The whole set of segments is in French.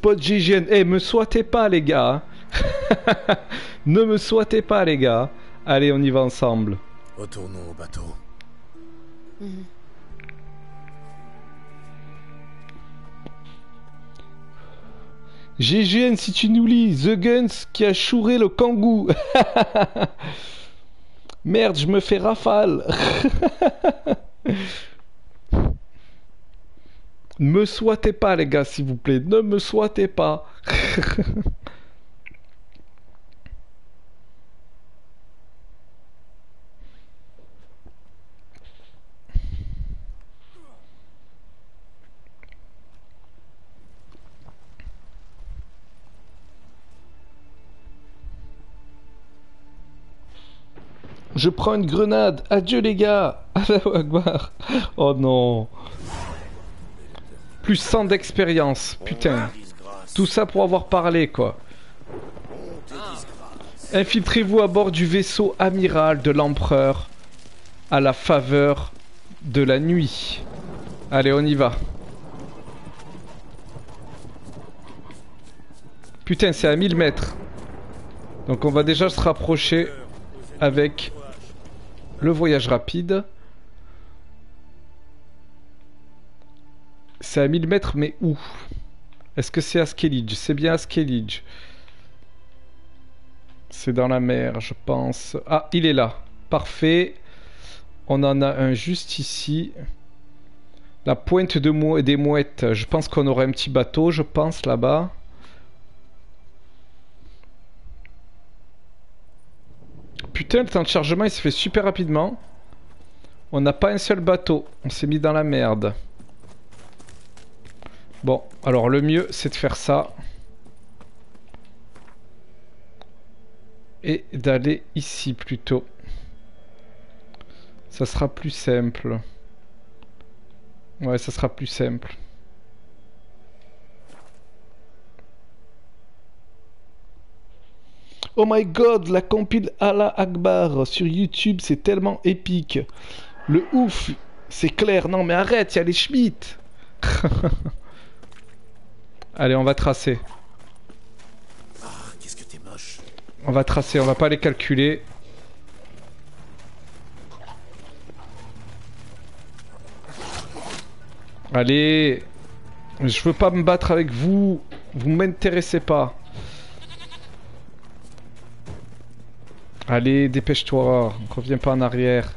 spot GGN. Eh, me souhaitez pas, les gars. Ne me souhaitez pas, les gars. Allez, on y va ensemble. Retournons au bateau. GGN, si tu nous lis, The Guns qui a chouré le kangou. Merde, je me fais rafale. Ne me souhaitez pas, les gars, s'il vous plaît. Ne me souhaitez pas. Je prends une grenade. Adieu, les gars. Allahu Akbar. Oh non. Plus 100 d'expérience. Putain. Tout ça pour avoir parlé, quoi. Infiltrez-vous à bord du vaisseau amiral de l'empereur à la faveur de la nuit. Allez, on y va. Putain, c'est à 1000 mètres. Donc on va déjà se rapprocher avec le voyage rapide. C'est à 1000 mètres, mais où? Est-ce que c'est à Skellige? C'est bien à Skellige. C'est dans la mer, je pense. Ah, il est là. Parfait. On en a un juste ici. La pointe des mouettes. Je pense qu'on aurait un petit bateau, je pense, là-bas. Putain, le temps de chargement, il se fait super rapidement. On n'a pas un seul bateau. On s'est mis dans la merde. Bon, alors le mieux, c'est de faire ça. Et d'aller ici plutôt. Ça sera plus simple. Ouais, ça sera plus simple. Oh my god, la compile Allah Akbar sur YouTube, c'est tellement épique. Le ouf, c'est clair. Non mais arrête, il y a les Schmitt. Allez, on va tracer. Ah, qu'est-ce que t'es moche. On va tracer, on va pas les calculer. Allez. Je veux pas me battre avec vous. Vous m'intéressez pas. Allez, dépêche-toi. Reviens pas en arrière.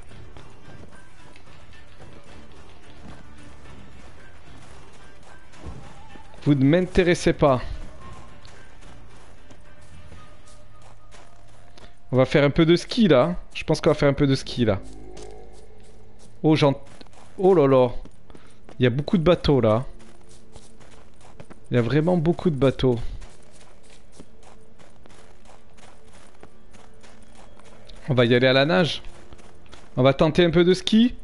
Vous ne m'intéressez pas. On va faire un peu de ski là. Je pense qu'on va faire un peu de ski là. Oh, oh là là. Il y a beaucoup de bateaux là. Il y a vraiment beaucoup de bateaux. On va y aller à la nage. On va tenter un peu de ski.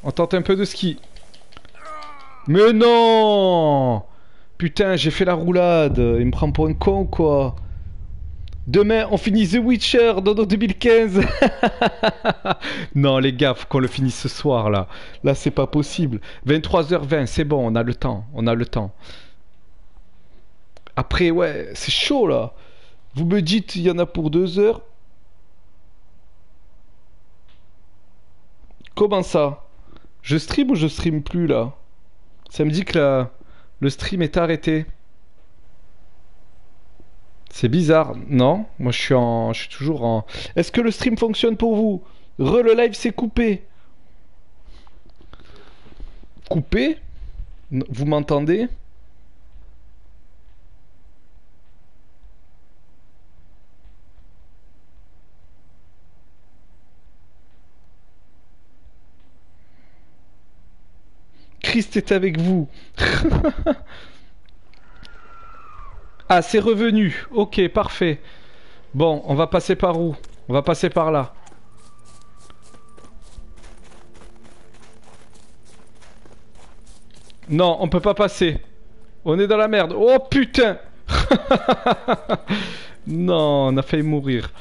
On tente un peu de ski. Mais non! Putain, j'ai fait la roulade. Il me prend pour un con, quoi. Demain, on finit The Witcher dans 2015. Non, les gars, faut qu'on le finisse ce soir, là. Là, c'est pas possible. 23h20, c'est bon, on a le temps. On a le temps. Après, ouais, c'est chaud, là. Vous me dites, il y en a pour 2 heures. Comment ça? Je stream ou je stream plus, là? Ça me dit que le stream est arrêté. C'est bizarre, non? Moi je suis toujours en... Est-ce que le stream fonctionne pour vous? Le live s'est coupé. Coupé? Vous m'entendez? Christ est avec vous. Ah, c'est revenu. Ok, parfait. Bon, on va passer par où? On va passer par là. Non, on peut pas passer. On est dans la merde. Oh putain. Non, on a failli mourir.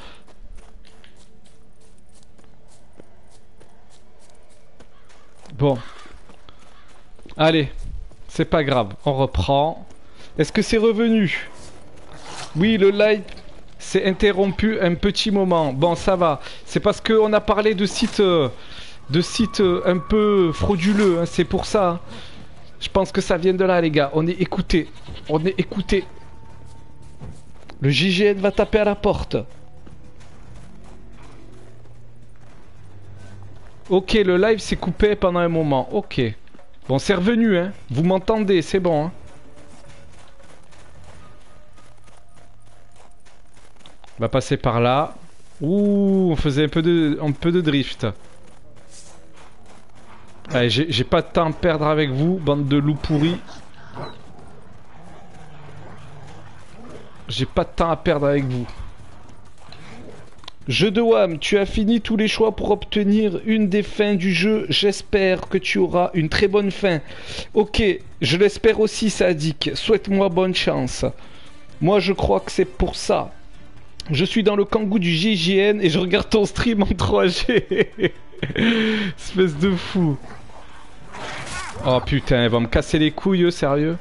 Bon. Allez. C'est pas grave, on reprend. Est-ce que c'est revenu? Oui, le live s'est interrompu un petit moment. Bon, ça va. C'est parce qu'on a parlé de sites un peu frauduleux, hein, c'est pour ça. Hein. Je pense que ça vient de là, les gars. On est écoutés. On est écoutés. Le GIGN va taper à la porte. Ok, le live s'est coupé pendant un moment. Ok. Bon, c'est revenu, hein. Vous m'entendez, c'est bon, hein. On va passer par là. Ouh, on faisait un peu de drift. Allez, j'ai pas de temps à perdre avec vous, bande de loups pourris. J'ai pas de temps à perdre avec vous. Jeu de WAM, tu as fini tous les choix pour obtenir une des fins du jeu. J'espère que tu auras une très bonne fin. Ok, je l'espère aussi, Sadik. Souhaite-moi bonne chance. Moi, je crois que c'est pour ça. Je suis dans le kangou du GIGN et je regarde ton stream en 3G. Espèce de fou. Oh putain, elle va me casser les couilles, sérieux.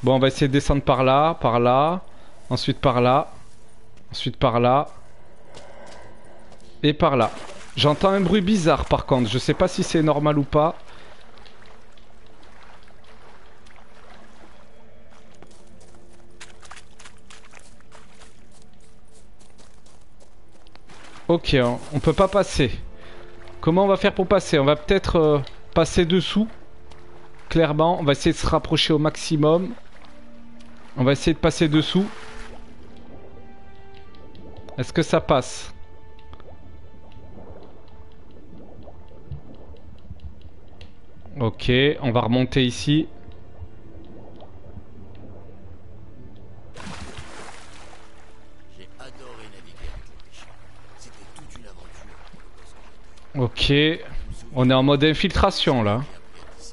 Bon, on va essayer de descendre par là. Ensuite par là. Ensuite par là. Et par là. J'entends un bruit bizarre par contre. Je sais pas si c'est normal ou pas. Ok, on peut pas passer. Comment on va faire pour passer? On va peut-être passer dessous. Clairement, on va essayer de se rapprocher au maximum. On va essayer de passer dessous. Est-ce que ça passe? Ok, on va remonter ici. J'ai adoré naviguer avec les pêcheurs. C'était toute une aventure pour le gosse que Ok, j'étais. on est en mode infiltration là. Je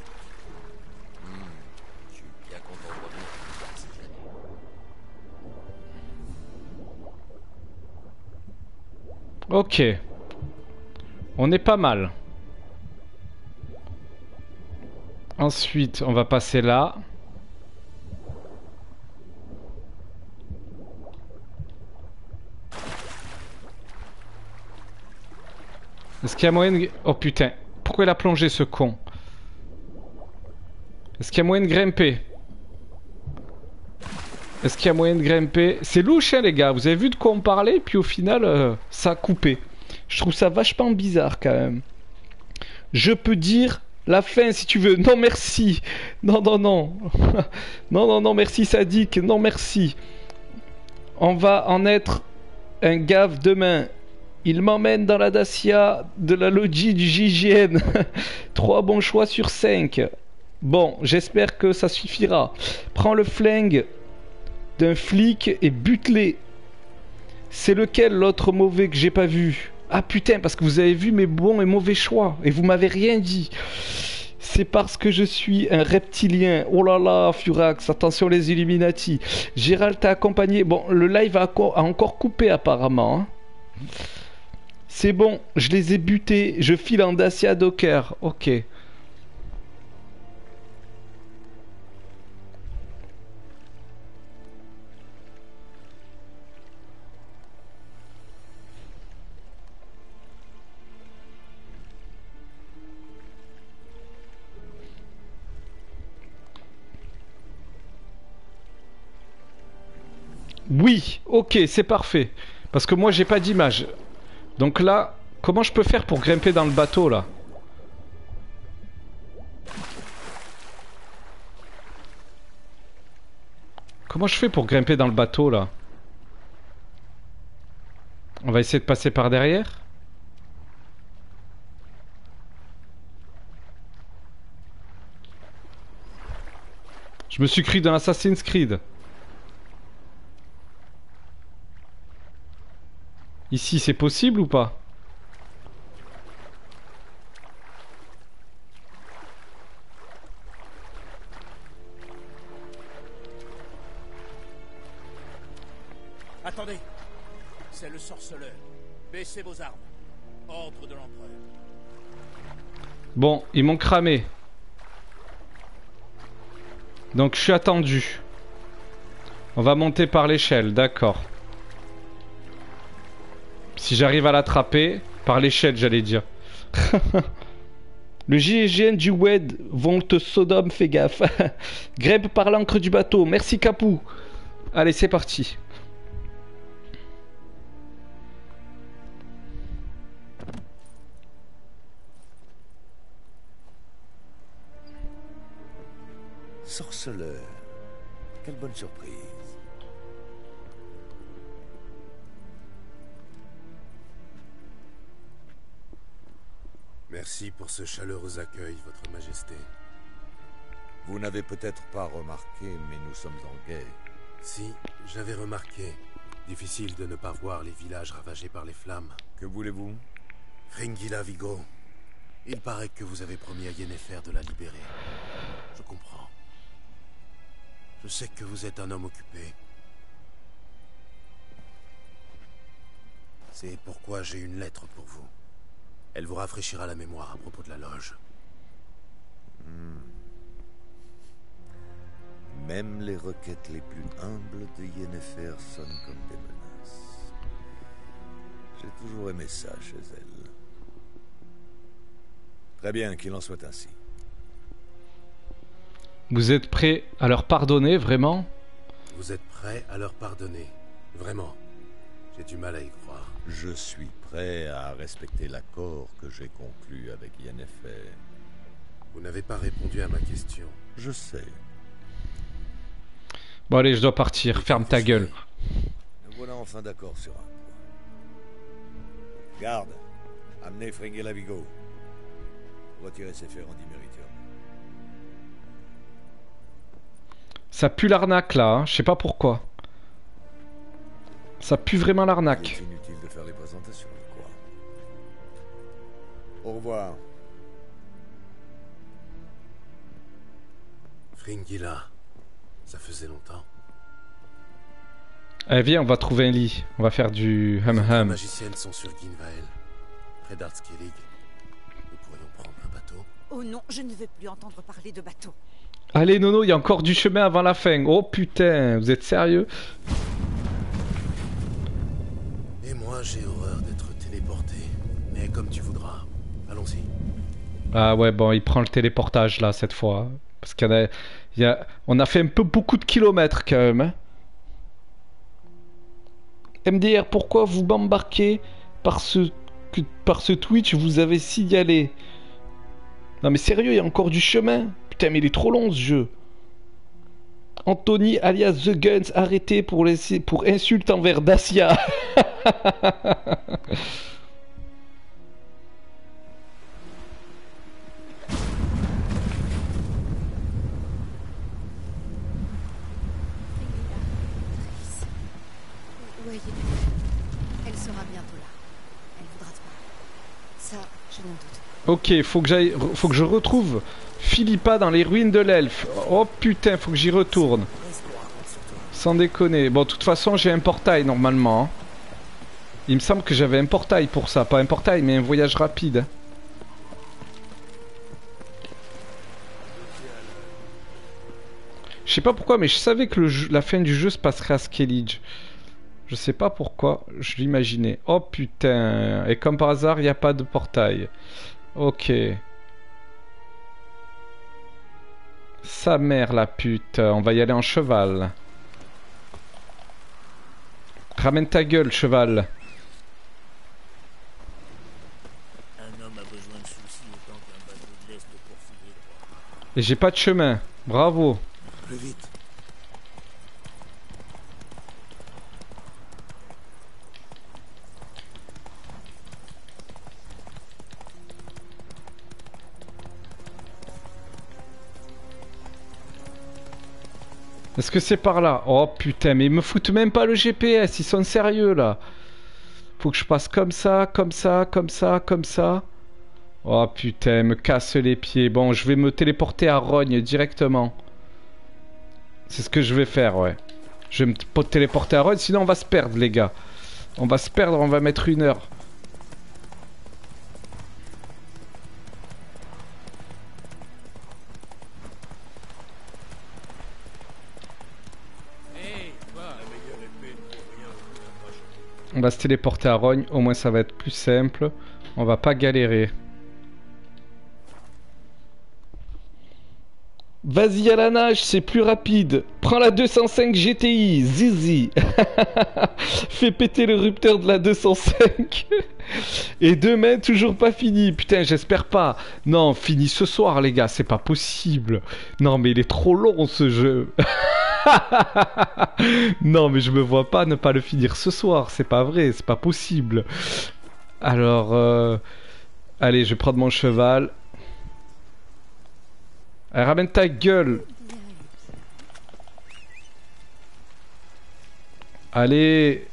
suis bien content de revenir après ces années. Ok. On est pas mal. Ensuite, on va passer là. Est-ce qu'il y a moyen de... Oh putain. Pourquoi il a plongé ce con? Est-ce qu'il y a moyen de grimper? Est-ce qu'il y a moyen de grimper? C'est louche, hein, les gars. Vous avez vu de quoi on parlait? Puis au final, ça a coupé. Je trouve ça vachement bizarre, quand même. Je peux dire la fin, si tu veux. Non, merci. Non, non, non. Non, non, non, merci, Sadik. Non, merci. On va en être un gave demain. Il m'emmène dans la Dacia de la logis du GIGN. 3 bons choix sur 5. Bon, j'espère que ça suffira. Prends le flingue d'un flic et bute-les. C'est lequel l'autre mauvais que j'ai pas vu? Ah putain, parce que vous avez vu mes bons et mauvais choix et vous m'avez rien dit. C'est parce que je suis un reptilien. Oh là là, Furax, attention les Illuminati. Gérald t'a accompagné. Bon, le live a encore coupé apparemment. Hein. C'est bon, je les ai butés. Je file en Dacia Docker. Ok. Oui, ok, c'est parfait. Parce que moi, j'ai pas d'image. Donc là, comment je peux faire pour grimper dans le bateau, là? Comment je fais pour grimper dans le bateau, là? On va essayer de passer par derrière. Je me suis cru dans Assassin's Creed. Ici, c'est possible ou pas? Attendez! C'est le sorceleur. Baissez vos armes. Ordre de l'empereur. Bon, ils m'ont cramé. Donc je suis attendu. On va monter par l'échelle, d'accord. Si j'arrive à l'attraper, par l'échelle j'allais dire. Le GIGN du WED, Volte Sodome, fais gaffe. Grèbe par l'encre du bateau, merci Capou. Allez, c'est parti. Sorceleur, quelle bonne surprise. Merci pour ce chaleureux accueil, Votre Majesté. Vous n'avez peut-être pas remarqué, mais nous sommes en guerre. Si, j'avais remarqué. Difficile de ne pas voir les villages ravagés par les flammes. Que voulez-vous? Fringilla Vigo, il paraît que vous avez promis à Yennefer de la libérer. Je comprends. Je sais que vous êtes un homme occupé. C'est pourquoi j'ai une lettre pour vous. Elle vous rafraîchira la mémoire à propos de la loge. Même les requêtes les plus humbles de Yennefer sonnent comme des menaces. J'ai toujours aimé ça chez elle. Très bien, qu'il en soit ainsi. Vous êtes prêt à leur pardonner, vraiment? Vous êtes prêt à leur pardonner? Vraiment? J'ai du mal à y croire. Je suis prêt à respecter l'accord que j'ai conclu avec Yennefer. Vous n'avez pas répondu à ma question. Je sais. Bon allez, je dois partir. Ferme ta gueule. Nous voilà enfin d'accord sur un point. Garde, amenez Fringilla Vigo. Retirez ses fers en diméritium. Ça pue l'arnaque là, hein. Je sais pas pourquoi. Ça pue vraiment l'arnaque. C'est inutile de faire les présentations, je crois. Au revoir. Fringilla, ça faisait longtemps. Allez, viens, on va trouver un lit. On va faire du Les hum. magiciennes sont sur Ginvael, près d'Artskellig. Nous pourrions prendre un bateau. Oh non, je ne veux plus entendre parler de bateau. Allez Nono, il y a encore du chemin avant la fin. Oh putain, vous êtes sérieux? Et moi, j'ai horreur d'être téléporté. Mais comme tu voudras. Allons-y. Ah ouais, bon, il prend le téléportage là cette fois. Parce on a fait un peu beaucoup de kilomètres quand même. Hein. MDR, pourquoi vous m'embarquez par ce Twitch? Vous avez signalé. Non mais sérieux, il y a encore du chemin. Putain, mais il est trop long ce jeu. Anthony alias The Guns, arrêté pour insulte envers Dacia. Oui, elle sera bientôt là. Elle voudra te parler. Ça, je n'en doute. Ok, faut que je retrouve Philippa dans les ruines de l'elfe. Oh putain, faut que j'y retourne. Sans déconner. Bon, de toute façon, j'ai un portail normalement. Hein. Il me semble que j'avais un portail pour ça. Pas un portail, mais un voyage rapide. Je sais pas pourquoi, mais je savais que la fin du jeu se passerait à Skellige. Je sais pas pourquoi, je l'imaginais. Oh putain, et comme par hasard, il n'y a pas de portail. Ok. Sa mère la pute, on va y aller en cheval. Ramène ta gueule, cheval. Un homme a besoin de soucis autant qu'un bateau de l'Est pour filer droit. Et j'ai pas de chemin. Bravo. Plus vite. Est-ce que c'est par là? Oh putain, mais ils me foutent même pas le GPS, ils sont sérieux là. Faut que je passe comme ça, comme ça, comme ça, comme ça. Oh putain, me casse les pieds. Bon, je vais me téléporter à Rogne directement. C'est ce que je vais faire, ouais. Je vais me téléporter à Rogne, sinon on va se perdre, les gars. On va se perdre, on va mettre 1 heure. On va se téléporter à Rogne, au moins ça va être plus simple. On va pas galérer. Vas-y à la nage, c'est plus rapide. Prends la 205 GTI, zizi. Fais péter le rupteur de la 205. Et demain, toujours pas fini. Putain, j'espère pas. Non, fini ce soir, les gars, c'est pas possible. Non, mais il est trop long, ce jeu. Non, mais je me vois pas ne pas le finir ce soir. C'est pas vrai, c'est pas possible. Alors, allez, je vais prendre mon cheval. Ramène ta gueule. Allez.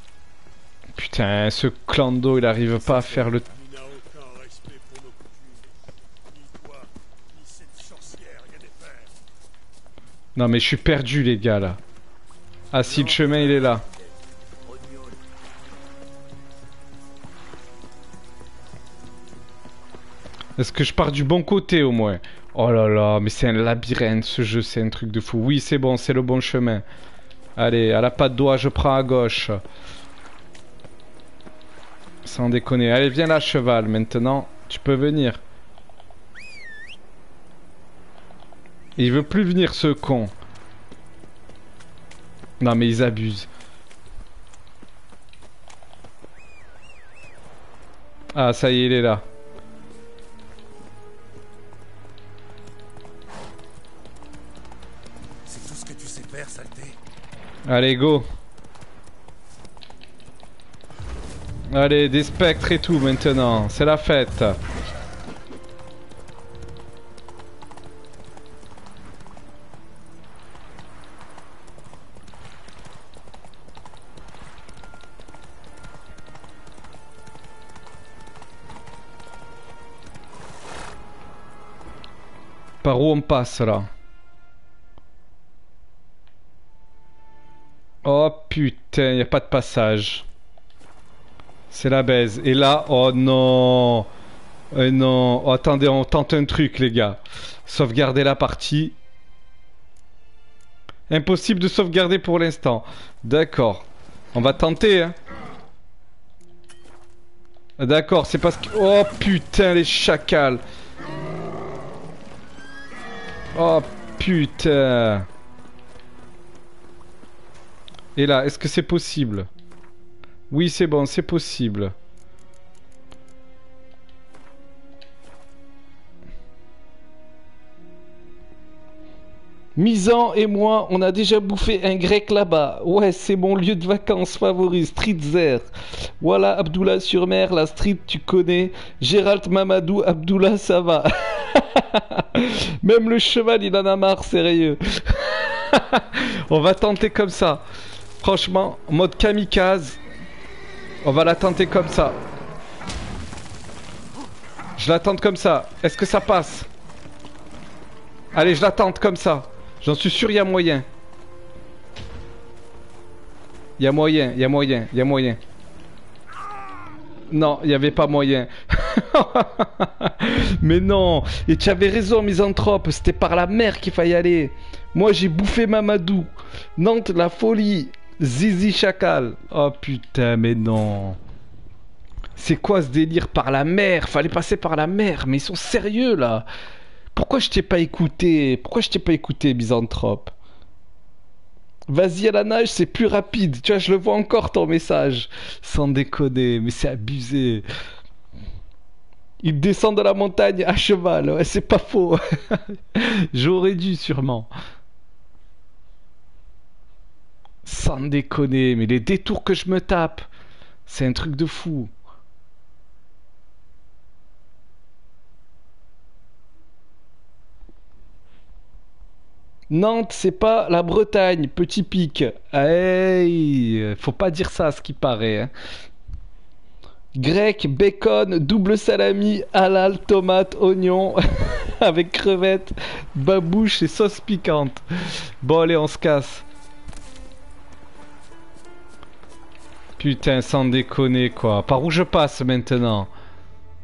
Putain, ce clando, il arrive pas à faire le... Il n'a aucun respect pour nos coutumes. Ni toi, ni cette sorcière, Yennefer. Non mais je suis perdu les gars là. Ah si, le chemin il est là. Est-ce que je pars du bon côté au moins? Oh là là, mais c'est un labyrinthe ce jeu, c'est un truc de fou. Oui c'est bon, c'est le bon chemin. Allez, à la patte doigt, je prends à gauche. Sans déconner. Allez, viens là cheval, maintenant. Tu peux venir. Il veut plus venir ce con. Non mais ils abusent. Ah ça y est, il est là. C'est tout ce que tu sais faire, saleté. Allez, go. Allez, des spectres et tout maintenant. C'est la fête. Par où on passe là? Oh putain, y a pas de passage. C'est la baise. Et là, oh non. Oh non. Oh, attendez, on tente un truc les gars. Sauvegarder la partie. Impossible de sauvegarder pour l'instant. D'accord. On va tenter hein. D'accord, c'est parce que... Oh putain, les chacals. Oh putain. Et là, est-ce que c'est possible? Oui, c'est bon, c'est possible. Misan et moi, on a déjà bouffé un grec là-bas. Ouais, c'est mon lieu de vacances favori, Streetzer. Voilà, Abdullah-sur-Mer, la street, tu connais. Gérald Mamadou, Abdullah, ça va. Même le cheval, il en a marre, sérieux. On va tenter comme ça. Franchement, mode kamikaze. On va la tenter comme ça. Je la tente comme ça. Est-ce que ça passe? Allez, je la tente comme ça. J'en suis sûr, il y a moyen. Il y a moyen, il y a moyen, il y a moyen. Non, il n'y avait pas moyen. Mais non. Et tu avais raison, misanthrope. C'était par la mer qu'il fallait aller. Moi, j'ai bouffé Mamadou. Nantes, la folie. Zizi Chacal. Oh putain, mais non. C'est quoi ce délire par la mer? Fallait passer par la mer. Mais ils sont sérieux, là. Pourquoi je t'ai pas écouté? Pourquoi je t'ai pas écouté, misanthrope? Vas-y à la nage, c'est plus rapide. Tu vois, je le vois encore ton message. Sans déconner, mais c'est abusé. Il descend de la montagne à cheval. Ouais, c'est pas faux. J'aurais dû, sûrement. Sans déconner, mais les détours que je me tape, c'est un truc de fou. Nantes, c'est pas la Bretagne, petit pic. Hey, faut pas dire ça, à ce qui paraît. Hein. Grec, bacon, double salami, halal, tomate, oignon, avec crevettes, babouche et sauce piquante. Bon, allez, on se casse. Putain, sans déconner, quoi. Par où je passe maintenant?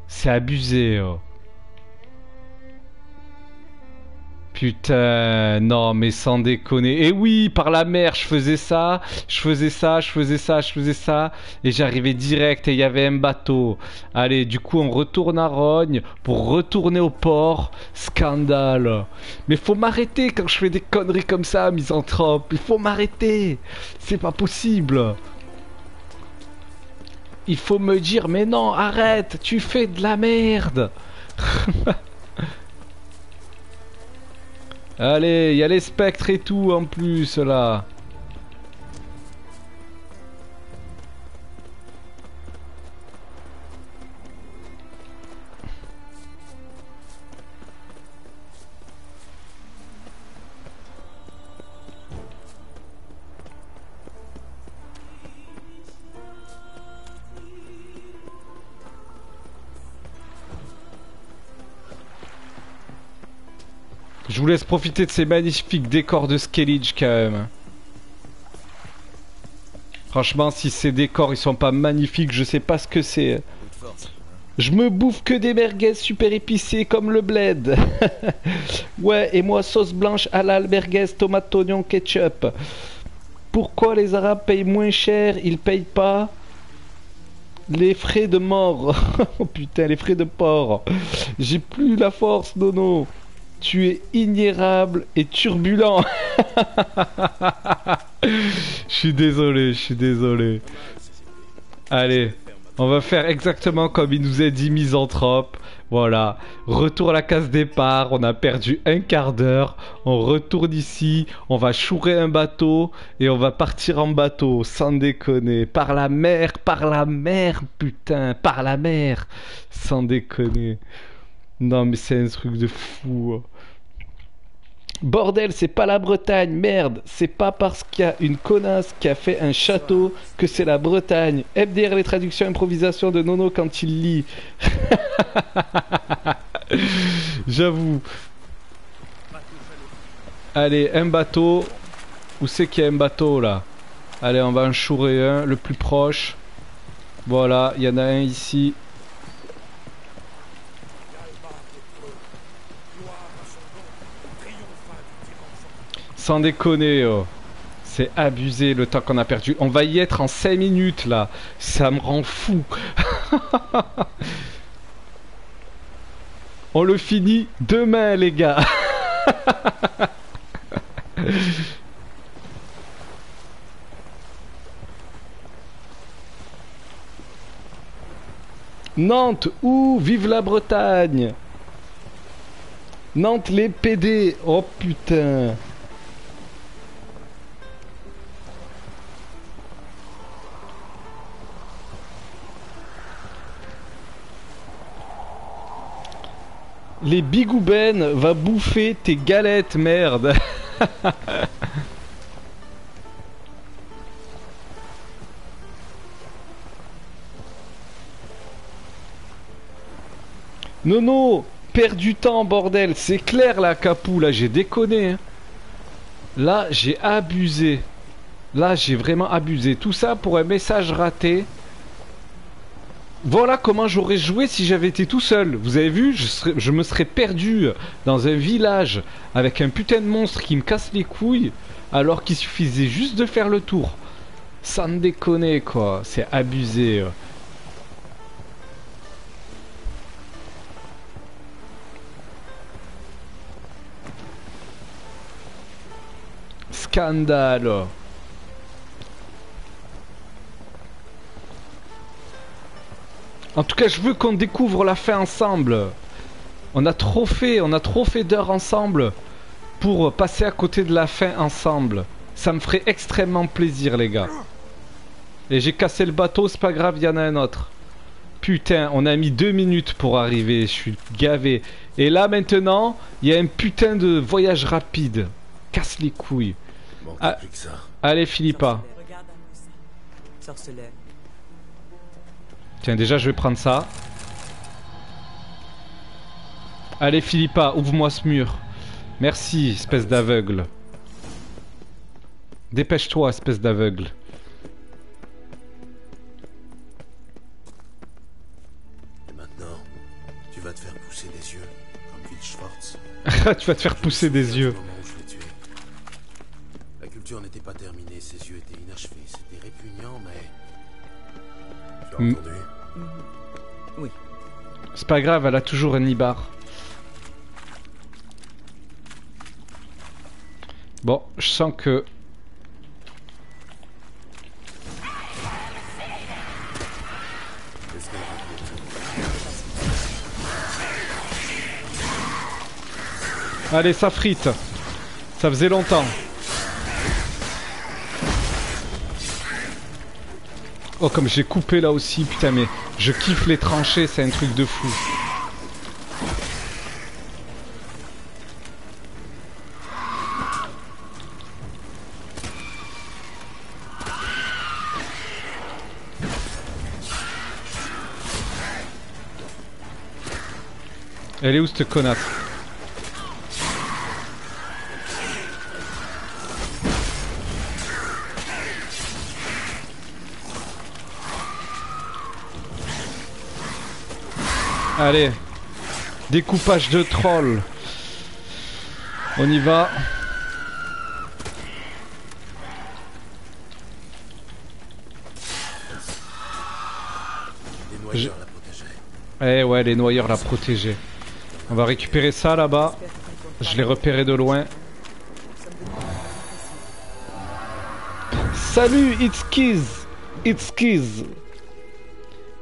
C'est abusé, oh. Putain, non mais sans déconner. Et oui, par la mer, je faisais ça, et j'arrivais direct et il y avait un bateau. Allez, du coup on retourne à Rogne pour retourner au port. Scandale. Mais faut m'arrêter quand je fais des conneries comme ça, misanthrope. Il faut m'arrêter. C'est pas possible. Il faut me dire, mais non, arrête, tu fais de la merde. Allez, il y a les spectres et tout en plus là. Je vous laisse profiter de ces magnifiques décors de Skellige quand même. Franchement, si ces décors ils sont pas magnifiques, je sais pas ce que c'est. Je me bouffe que des merguez super épicées comme le bled. Ouais, et moi sauce blanche halal, merguez, tomate, oignon, ketchup. Pourquoi les Arabes payent moins cher? Ils payent pas les frais de mort. Oh putain, les frais de port. J'ai plus la force, Nono. Tu es ignérable et turbulent. Je suis désolé, je suis désolé. Allez, on va faire exactement comme il nous a dit Misanthrope. Voilà, retour à la case départ, on a perdu un quart d'heure. On retourne ici, on va chourer un bateau et on va partir en bateau, sans déconner. Par la mer, putain, par la mer. Sans déconner. Non mais c'est un truc de fou. Bordel, c'est pas la Bretagne, merde. C'est pas parce qu'il y a une connasse qui a fait un château que c'est la Bretagne. FDR, les traductions improvisation de Nono quand il lit. J'avoue. Allez, un bateau. Où c'est qu'il y a un bateau là? Allez, on va en chourer un, le plus proche. Voilà, il y en a un ici. Sans déconner, oh. C'est abusé le temps qu'on a perdu. On va y être en 5 minutes là. Ça me rend fou. On le finit demain les gars. Nantes, ouh, vive la Bretagne. Nantes les PD. Oh putain. Les bigouben va bouffer tes galettes, merde. Nono, perds du temps, bordel. C'est clair, là, Capou. Là, j'ai déconné. Hein. Là, j'ai abusé. Là, j'ai vraiment abusé. Tout ça pour un message raté. Voilà comment j'aurais joué si j'avais été tout seul. Vous avez vu, je me serais perdu dans un village avec un putain de monstre qui me casse les couilles, alors qu'il suffisait juste de faire le tour. Sans déconner, quoi. C'est abusé. Scandale. En tout cas, je veux qu'on découvre la fin ensemble. On a trop fait d'heures ensemble pour passer à côté de la fin ensemble. Ça me ferait extrêmement plaisir, les gars. Et j'ai cassé le bateau, c'est pas grave, il y en a un autre. Putain, on a mis 2 minutes pour arriver, je suis gavé. Et là, maintenant, il y a un putain de voyage rapide. Casse les couilles. Ah, plus que ça. allez, Philippa. Tiens, déjà, je vais prendre ça. Allez, Philippa, ouvre-moi ce mur. Merci, espèce d'aveugle. Dépêche-toi, espèce d'aveugle. Et maintenant, tu vas te faire pousser des yeux. yeux, comme Will Schwartz. Tu vas te faire pousser des yeux. Au moment où je l'ai tué. La culture n'était pas terminée, ses yeux étaient inachevés. C'était répugnant, mais... Tu as entendu? Oui. C'est pas grave, elle a toujours un nibar. Bon, je sens que... Qu'est-ce qu'elle raconte? Allez, ça frite. Ça faisait longtemps. Oh, comme j'ai coupé là aussi, putain, mais je kiffe les tranchées, c'est un truc de fou. Elle est où cette connasse? Allez, découpage de troll. On y va. Les noyeurs la protégeaient. Eh ouais, les noyeurs la protégeaient. On va récupérer ça là-bas. Je l'ai repéré de loin. Salut, It's Keys. It's Keys.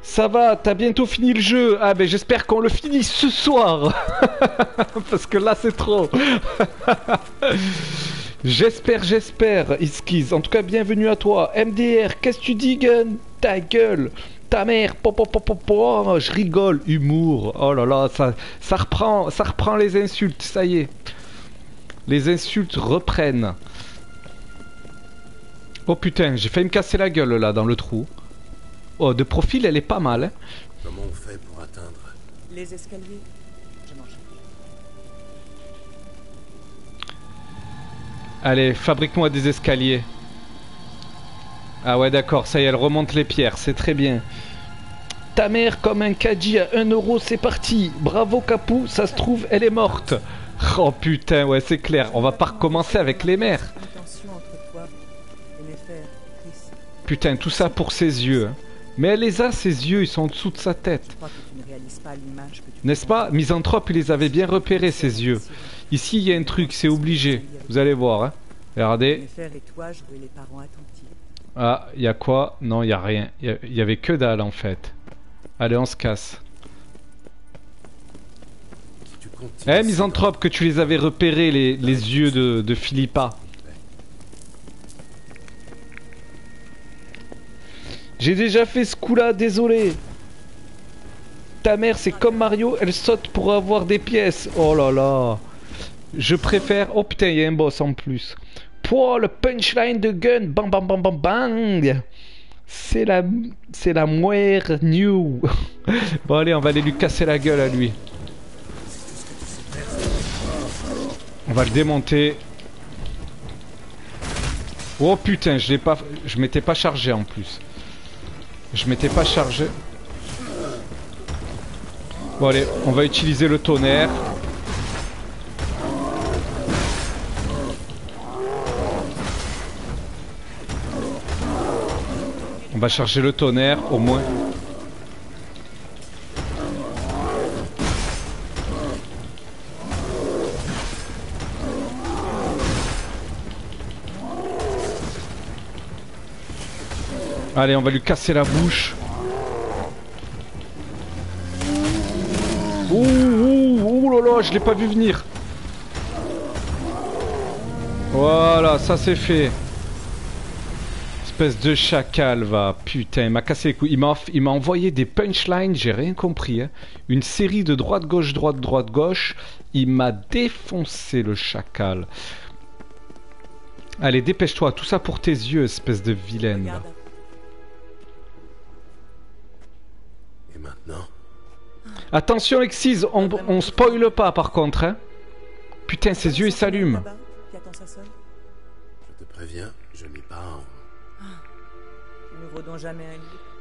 Ça va, t'as bientôt fini le jeu. Ah ben j'espère qu'on le finit ce soir. Parce que là c'est trop. J'espère, It's Keys. En tout cas, bienvenue à toi. MDR, qu'est-ce que tu dis, Gun? Ta gueule. Ta mère, oh, je rigole, humour, oh là là, ça reprend les insultes, ça y est. Les insultes reprennent. Oh putain, j'ai failli me casser la gueule là, dans le trou. Oh, de profil, elle est pas mal, hein. Comment on fait pour atteindre? Les escaliers. Je mange. Allez, fabrique-moi des escaliers. Ah ouais, d'accord, ça y est, elle remonte les pierres, c'est très bien. Ta mère comme un caddie à 1 euro, c'est parti. Bravo Capou, ça se trouve, elle est morte. Oh putain, ouais, c'est clair, on va pas recommencer avec les mères. Putain, tout ça pour ses yeux. Mais elle les a, ses yeux, ils sont en dessous de sa tête. N'est-ce pas? Misanthrope, il les avait bien repérés, ses yeux. Ici, il y a un truc, c'est obligé. Vous allez voir, hein. Regardez. Ah, il y a quoi? Non, il y a rien. Il y avait que dalle, en fait. Allez, on se casse. Eh, Misanthrope, que tu les avais repérés, les yeux de Philippa. J'ai déjà fait ce coup-là, désolé. Ta mère, c'est comme Mario, elle saute pour avoir des pièces. Oh là là. Je préfère... Oh putain, il y a un boss en plus. Pouah, le punchline de Gun. Bang, bang, bang, bang, bang. C'est la muerte new. Bon allez, on va aller lui casser la gueule à lui. On va le démonter. Oh putain, je m'étais pas chargé en plus. Je m'étais pas chargé. Bon allez, on va utiliser le tonnerre. On va charger le tonnerre au moins. Allez, on va lui casser la bouche. Ouh là là, je l'ai pas vu venir. Voilà, ça c'est fait. Espèce de chacal, va. Putain, il m'a cassé les couilles. Il m'a envoyé des punchlines, j'ai rien compris. Hein. Une série de droite-gauche, droite-gauche. Il m'a défoncé, le chacal. Allez, dépêche-toi. Tout ça pour tes yeux, espèce de vilaine. Là. Et maintenant? Attention, Exis, on spoile pas par contre. Hein. Putain, ses yeux ils s'allument. Je te préviens, je n'ai pas un.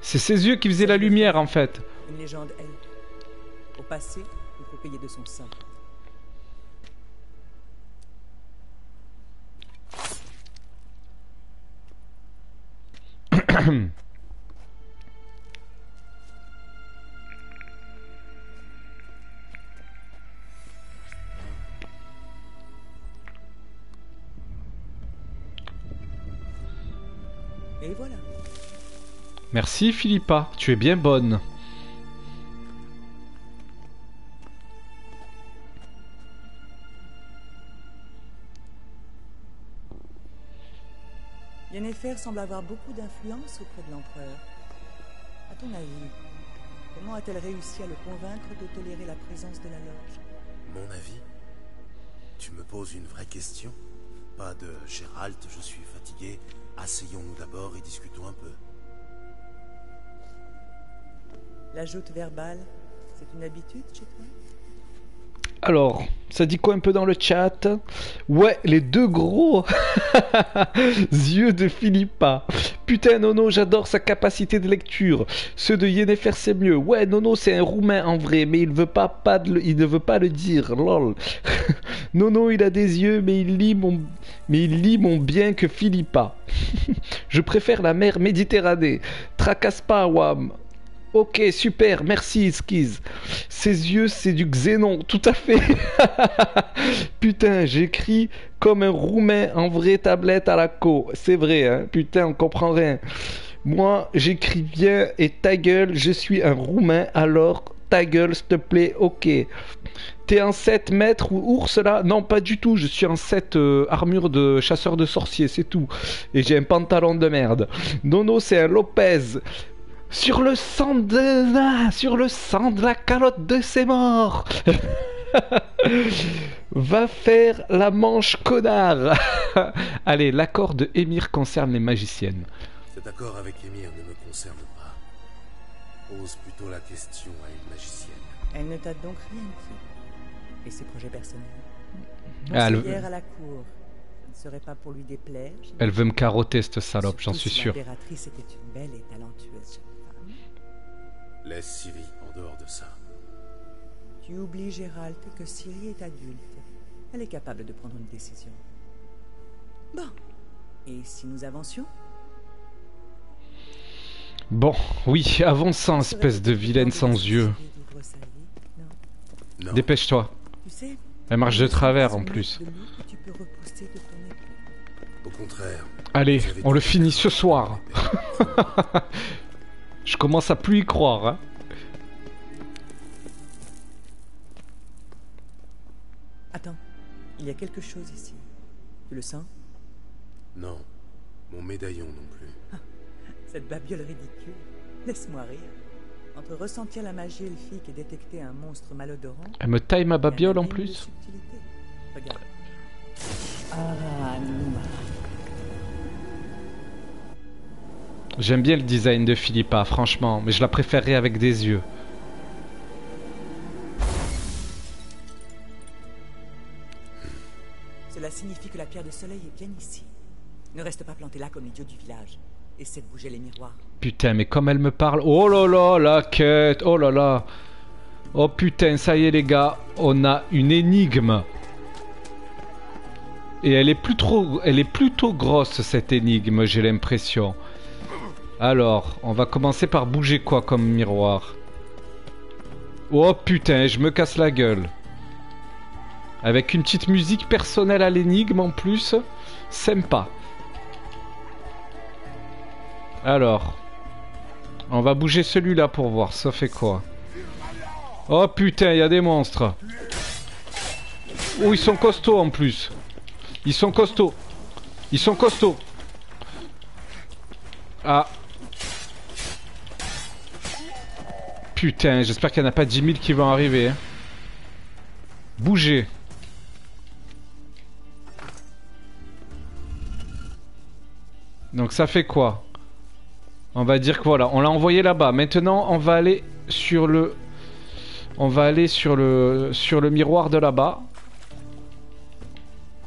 C'est ses yeux qui faisaient la lumière en fait. Une légende est. Au passé, une payer de son sang. Et voilà. Merci Philippa, tu es bien bonne. Yennefer semble avoir beaucoup d'influence auprès de l'empereur. À ton avis, comment a-t-elle réussi à le convaincre de tolérer la présence de la loge? Mon avis? Tu me poses une vraie question? Pas de Gérald, je suis fatigué. Asseyons-nous d'abord et discutons un peu. La joute verbale, c'est une habitude chez toi? Alors, ça dit quoi un peu dans le chat? Ouais, les deux gros yeux de Philippa. Putain, Nono, j'adore sa capacité de lecture. Ceux de Yennefer, c'est mieux. Ouais, Nono, c'est un roumain en vrai, mais il ne veut pas le dire. Lol. Nono, il a des yeux, mais il lit mon bien que Philippa. Je préfère la mer Méditerranée. Tracasse pas, Wam. Ok, super, merci Skiz. Ses yeux, c'est du xénon, tout à fait. Putain, j'écris comme un roumain en vraie tablette à la co. C'est vrai, hein. Putain, on comprend rien. Moi, j'écris bien et ta gueule, je suis un roumain, alors ta gueule, s'il te plaît, ok. T'es en 7 mètres ou ours là? Non, pas du tout, je suis en 7 armure de chasseur de sorciers, c'est tout. Et j'ai un pantalon de merde. Nono, c'est un Lopez. Sur le sang de la calotte de ses morts. Va faire la manche, connard. Allez, l'accord de Émir concerne les magiciennes. Cet accord avec Émir ne me concerne pas. Pose plutôt la question à une magicienne. Elle ne t'a donc rien dit. Et ses projets personnels? Elle... à la cour. Ce ne serait pas pour lui déplaire. Elle veut me carotter, cette salope, j'en suis sûr. L'impératrice était une belle et talentueuse jeune femme. Laisse Ciri en dehors de ça. Tu oublies, Gérald, que Ciri est adulte. Elle est capable de prendre une décision. Bon. Et si nous avancions? Bon, oui, avançons, espèce de vilaine sans yeux. Non. Dépêche-toi. Tu sais, Elle marche de travers en plus. Au contraire. Allez, on le finit ce soir. Je commence à plus y croire. Hein. Attends, il y a quelque chose ici. Tu le sens? Non, mon médaillon non plus. Cette babiole ridicule. Laisse-moi rire. Entre ressentir la magie elfique et détecter un monstre malodorant... Elle me taille ma babiole en plus. Regarde. Ah, Numa. J'aime bien le design de Philippa, franchement, mais je la préférerais avec des yeux. Cela signifie que la pierre de soleil est bien ici. Ne reste pas planté là comme l'idiot du village. Essaie de bouger les miroirs. Putain, mais comme elle me parle... Oh là là, la quête. Oh là là. Oh putain, ça y est les gars. On a une énigme. Et elle est plutôt grosse cette énigme, j'ai l'impression. Alors, on va commencer par bouger quoi comme miroir? Oh putain, je me casse la gueule. Avec une petite musique personnelle à l'énigme en plus. Sympa. Alors, on va bouger celui-là pour voir, ça fait quoi? Oh putain, il y a des monstres. Oh, ils sont costauds en plus. Ils sont costauds. Ils sont costauds. Ah. Putain, j'espère qu'il n'y en a pas 10 000 qui vont arriver. Hein. Bougez. Donc ça fait quoi? On va dire que voilà, on l'a envoyé là-bas. Maintenant, on va aller sur le... On va aller sur le miroir de là-bas.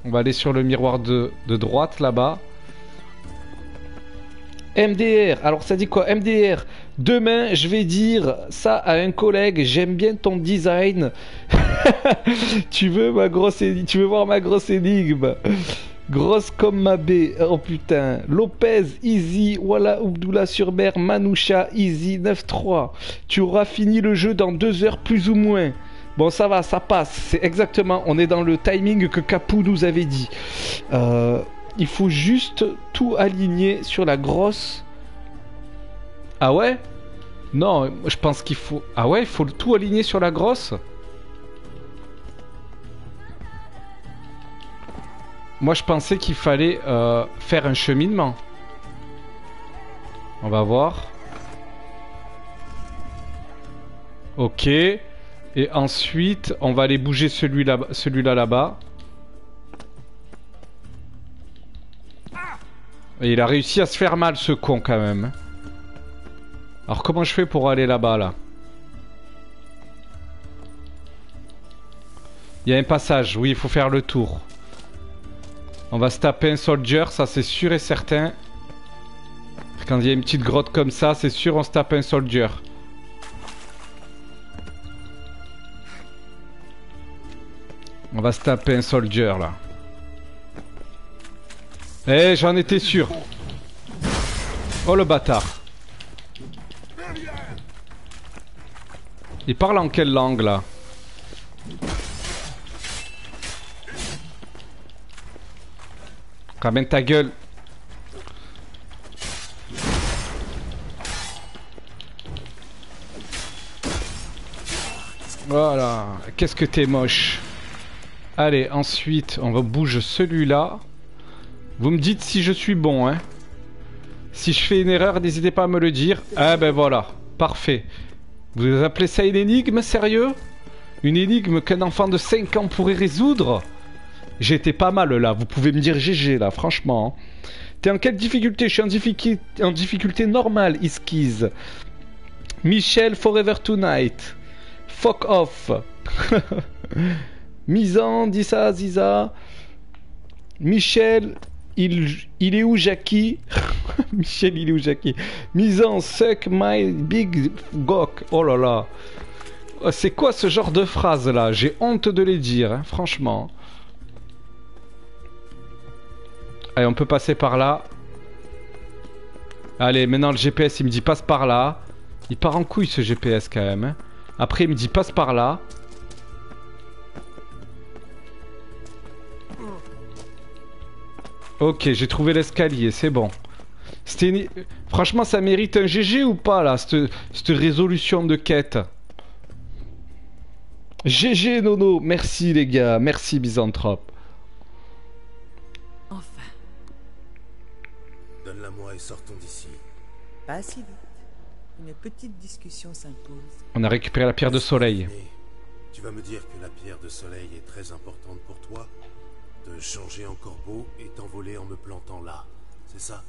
On va aller sur le miroir de droite là-bas. MDR, alors ça dit quoi? MDR, demain je vais dire ça à un collègue, j'aime bien ton design. Tu veux voir ma grosse énigme? Grosse comme ma baie, oh putain. Lopez, Easy, voilà Oubdoula sur mer, Manoucha, Easy, 9-3. Tu auras fini le jeu dans 2 heures plus ou moins. Bon ça va, ça passe, c'est exactement, on est dans le timing que Capou nous avait dit. Il faut juste tout aligner sur la grosse. Ah ouais? Non, je pense qu'il faut... Ah ouais, il faut tout aligner sur la grosse? Moi, je pensais qu'il fallait faire un cheminement. On va voir. Ok. Et ensuite, on va aller bouger celui-là là-bas. Et il a réussi à se faire mal, ce con, quand même. Alors, comment je fais pour aller là-bas, là? Il y a un passage. Oui, il faut faire le tour. On va se taper un soldier, ça, c'est sûr et certain. Quand il y a une petite grotte comme ça, c'est sûr, on se tape un soldier. On va se taper un soldier, là. Eh, j'en étais sûr. Oh le bâtard. Il parle en quelle langue là? Ramène ta gueule. Voilà. Qu'est-ce que t'es moche. Allez, ensuite, on va bouger celui-là. Vous me dites si je suis bon, hein. Si je fais une erreur, n'hésitez pas à me le dire. Ah ben voilà, parfait. Vous appelez ça une énigme, sérieux? Une énigme qu'un enfant de 5 ans pourrait résoudre? J'étais pas mal là, vous pouvez me dire GG là, franchement. T'es en quelle difficulté? Je suis en difficulté normale, Iskiz. Michel, Forever Tonight. Fuck off. Misan, dis ça, Ziza. Michel... Il est où Jackie? Michel, il est où Jackie? Misan, suck my big gok. Oh là là. C'est quoi ce genre de phrase là? J'ai honte de les dire, hein, franchement. Allez, on peut passer par là. Allez, maintenant le GPS il me dit passe par là. Il part en couille ce GPS quand même. Hein. Après il me dit passe par là. Ok, j'ai trouvé l'escalier, c'est bon. Franchement, ça mérite un GG ou pas, là, cette résolution de quête? GG, Nono. Merci, les gars. Merci, Byzanthrope. Enfin. Donne-la-moi et sortons d'ici. Pas si vite. Une petite discussion s'impose. On a récupéré la pierre de soleil. Tu vas me dire que la pierre de soleil est très importante pour toi? De changer en corbeau et t'envoler en me plantant là, c'est ça?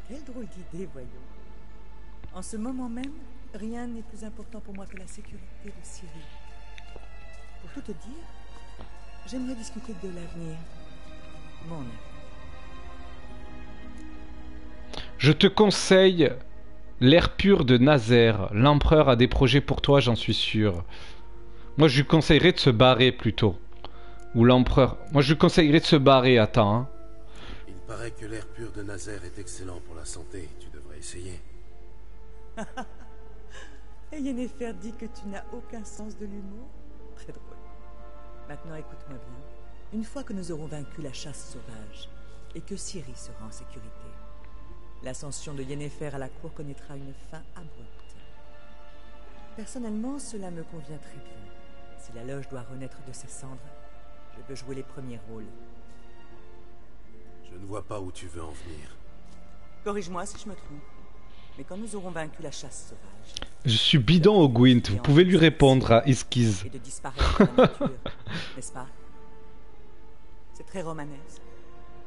Quelle drôle d'idée, voyons. En ce moment même, rien n'est plus important pour moi que la sécurité de Ciri. Pour tout te dire, j'aimerais discuter de l'avenir. Mon ami. Je te conseille l'air pur de Nazaire. L'empereur a des projets pour toi, j'en suis sûr. Moi, je lui conseillerais de se barrer plutôt. Ou l'empereur. Moi, je lui conseillerais de se barrer, attends. Hein. Il paraît que l'air pur de Nazaire est excellent pour la santé. Tu devrais essayer. Et Yennefer dit que tu n'as aucun sens de l'humour? Très drôle. Maintenant, écoute-moi bien. Une fois que nous aurons vaincu la chasse sauvage, et que Ciri sera en sécurité, l'ascension de Yennefer à la cour connaîtra une fin abrupte. Personnellement, cela me convient très bien. Si la loge doit renaître de ses cendres, je veux jouer les premiers rôles. Je ne vois pas où tu veux en venir. Corrige-moi si je me trompe. Mais quand nous aurons vaincu la chasse sauvage... Je suis bidon au Gwent, vous pouvez lui répondre à Iskiz. Et de disparaître de la nature, n'est-ce pas? C'est très romanesque.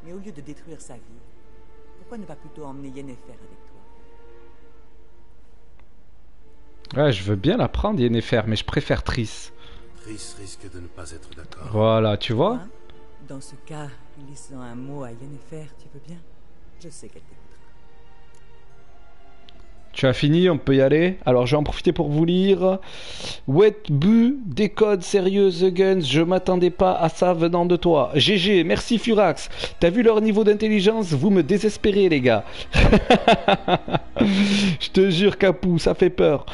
Mais au lieu de détruire sa vie, pourquoi ne pas plutôt emmener Yennefer avec toi? Ouais, je veux bien la prendre, Yennefer, mais je préfère Triss. Triss risque de ne pas être d'accord. Voilà, tu vois? Hein? Dans ce cas, glissant un mot à Yennefer, tu veux bien? Je sais qu'elle t'écoutera. Tu as fini, on peut y aller. Alors je vais en profiter pour vous lire. Wet Bu, décode sérieux The Guns, je m'attendais pas à ça venant de toi. GG, merci Furax. T'as vu leur niveau d'intelligence? Vous me désespérez les gars. Je te jure Capou, ça fait peur.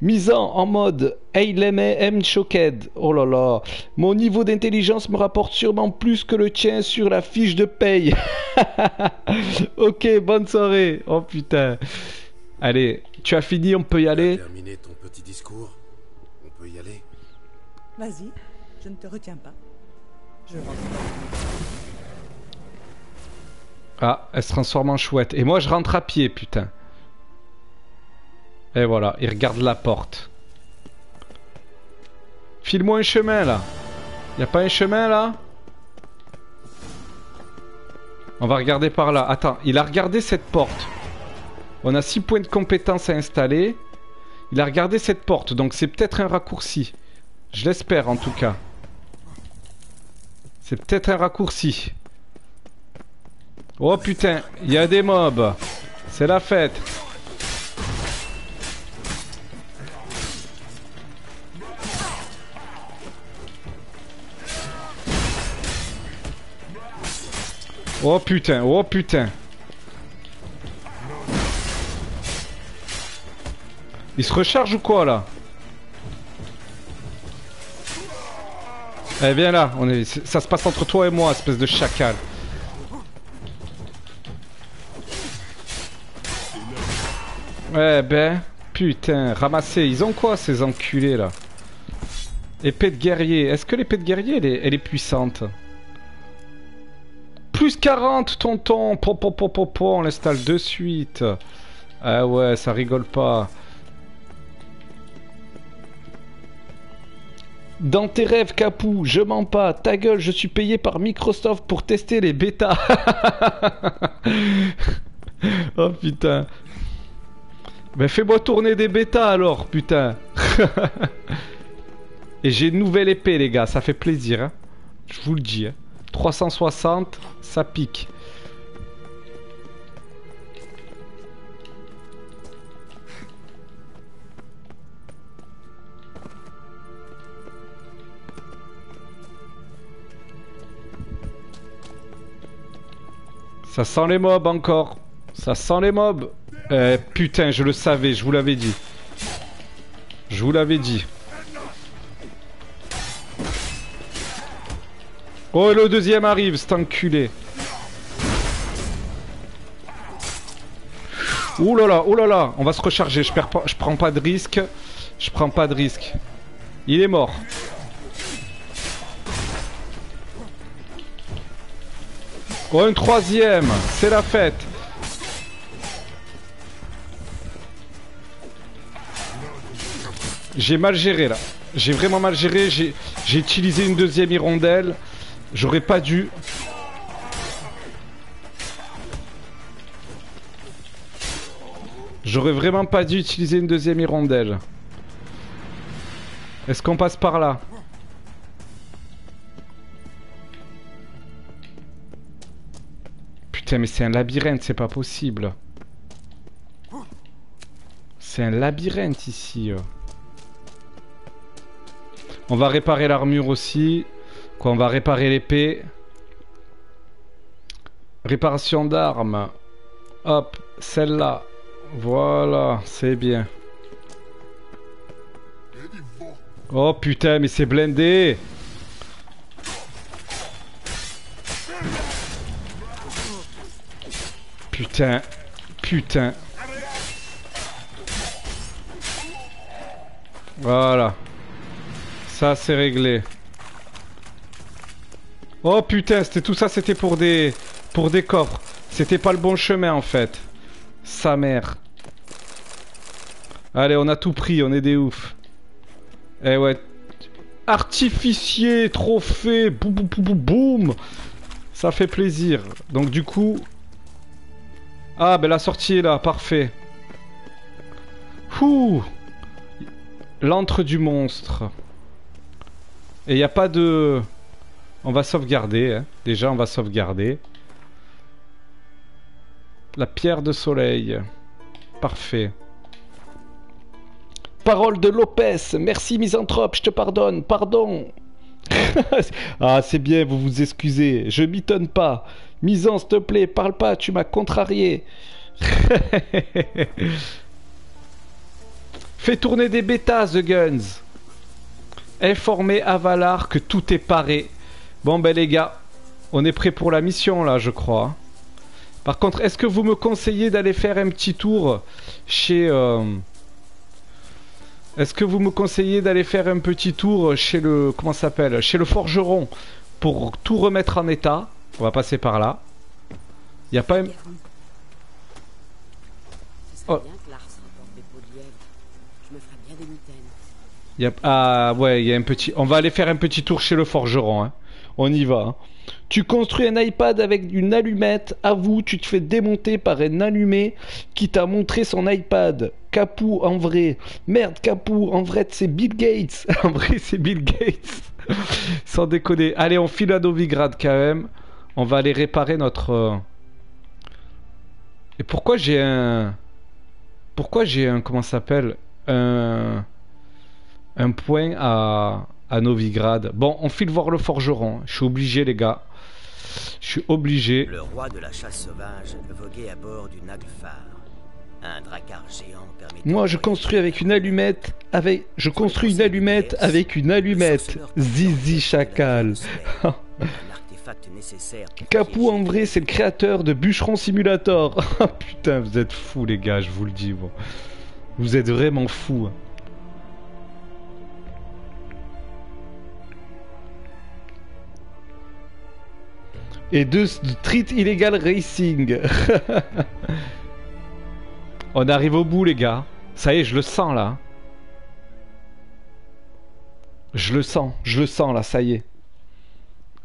Misant en mode M Choked. Oh là là. Mon niveau d'intelligence me rapporte sûrement plus que le tien sur la fiche de paye. Ok, bonne soirée. Oh putain. Allez, tu as fini, on peut y aller. Tu as terminé ton petit discours. On peut y aller. Vas-y, je ne te retiens pas. Je rentre. Ah, elle se transforme en chouette. Et moi, je rentre à pied, putain. Et voilà, il regarde la porte. File-moi un chemin, là. Y a pas un chemin, là? On va regarder par là. Attends, il a regardé cette porte. On a 6 points de compétence à installer. Il a regardé cette porte, donc c'est peut-être un raccourci. Je l'espère, en tout cas. C'est peut-être un raccourci. Oh putain, il y a des mobs. C'est la fête. Oh putain, oh putain. Il se recharge ou quoi là? Eh viens là, ça se passe entre toi et moi, espèce de chacal. Ouais ben, putain, ramassez. Ils ont quoi ces enculés là? Épée de guerrier. Est-ce que l'épée de guerrier elle est puissante? Plus 40 tonton. On l'installe de suite. Ah ouais, ça rigole pas. Dans tes rêves, Capou, je mens pas. Ta gueule, je suis payé par Microsoft pour tester les bêtas. Oh putain. Ben fais-moi tourner des bêtas alors, putain. Et j'ai une nouvelle épée, les gars, ça fait plaisir. Hein. Je vous le dis. Hein. 360, ça pique. Ça sent les mobs encore. Ça sent les mobs. Putain, je le savais, je vous l'avais dit. Je vous l'avais dit. Oh, et le deuxième arrive, cet enculé. Ouh là là, on va se recharger. Je prends pas de risque. Je prends pas de risque. Il est mort. Oh, un troisième, c'est la fête. J'ai mal géré là. J'ai vraiment mal géré. J'ai utilisé une deuxième hirondelle. J'aurais pas dû. J'aurais vraiment pas dû utiliser une deuxième hirondelle. Est-ce qu'on passe par là? Putain, mais c'est un labyrinthe, c'est pas possible. C'est un labyrinthe ici. On va réparer l'armure aussi. Quoi, on va réparer l'épée. Réparation d'armes. Hop, celle-là. Voilà, c'est bien. Oh putain, mais c'est blindé. Putain, putain. Voilà. Ça, c'est réglé. Oh putain, c'était tout ça, c'était pour des coffres. C'était pas le bon chemin en fait. Sa mère. Allez, on a tout pris, on est des oufs. Eh ouais. Artificier, trophée, boum boum boum boum boum. Ça fait plaisir. Donc du coup... Ah, ben la sortie est là, parfait. Ouh. L'antre du monstre. Et il n'y a pas de... On va sauvegarder, hein. Déjà on va sauvegarder. La pierre de soleil. Parfait. Parole de Lopez. Merci misanthrope, je te pardonne. Pardon. Ah, c'est bien, vous vous excusez. Je m'étonne pas. Misan, s'il te plaît, parle pas, tu m'as contrarié. Fais tourner des bêtas, The Guns. Informez Avalar que tout est paré. Bon, ben les gars, on est prêt pour la mission, là, je crois. Par contre, est-ce que vous me conseillez d'aller faire un petit tour chez... Est-ce que vous me conseillez d'aller faire un petit tour chez le... Comment ça s'appelle? Chez le forgeron pour tout remettre en état. On va passer par là. Il n'y a pas... un... Oh. Ah ouais, il y a un petit... On va aller faire un petit tour chez le forgeron. Hein. On y va. Hein. Tu construis un iPad avec une allumette. Avoue, tu te fais démonter par un allumé qui t'a montré son iPad. Capou en vrai. Merde, Capou, en vrai c'est Bill Gates. En vrai c'est Bill Gates. Sans déconner. Allez, on file à Novigrad quand même. On va aller réparer notre... Et pourquoi j'ai un... Pourquoi j'ai un... Comment ça s'appelle? Un point à Novigrad. Bon, on file voir le forgeron. Je suis obligé, les gars. Je suis obligé. Le roi de la chasse sauvage voguait à bord du Naglfar. Un drakkar géant permettant... Moi, je construis avec une allumette. Je construis une allumette avec une allumette. Zizi chacal. Capou, en vrai, c'est le créateur de Bûcheron Simulator. Putain, vous êtes fous, les gars, je vous le dis. Bon. Vous êtes vraiment fous. Et de Street Illegal Racing. On arrive au bout, les gars. Ça y est, je le sens, là. Je le sens, là, ça y est.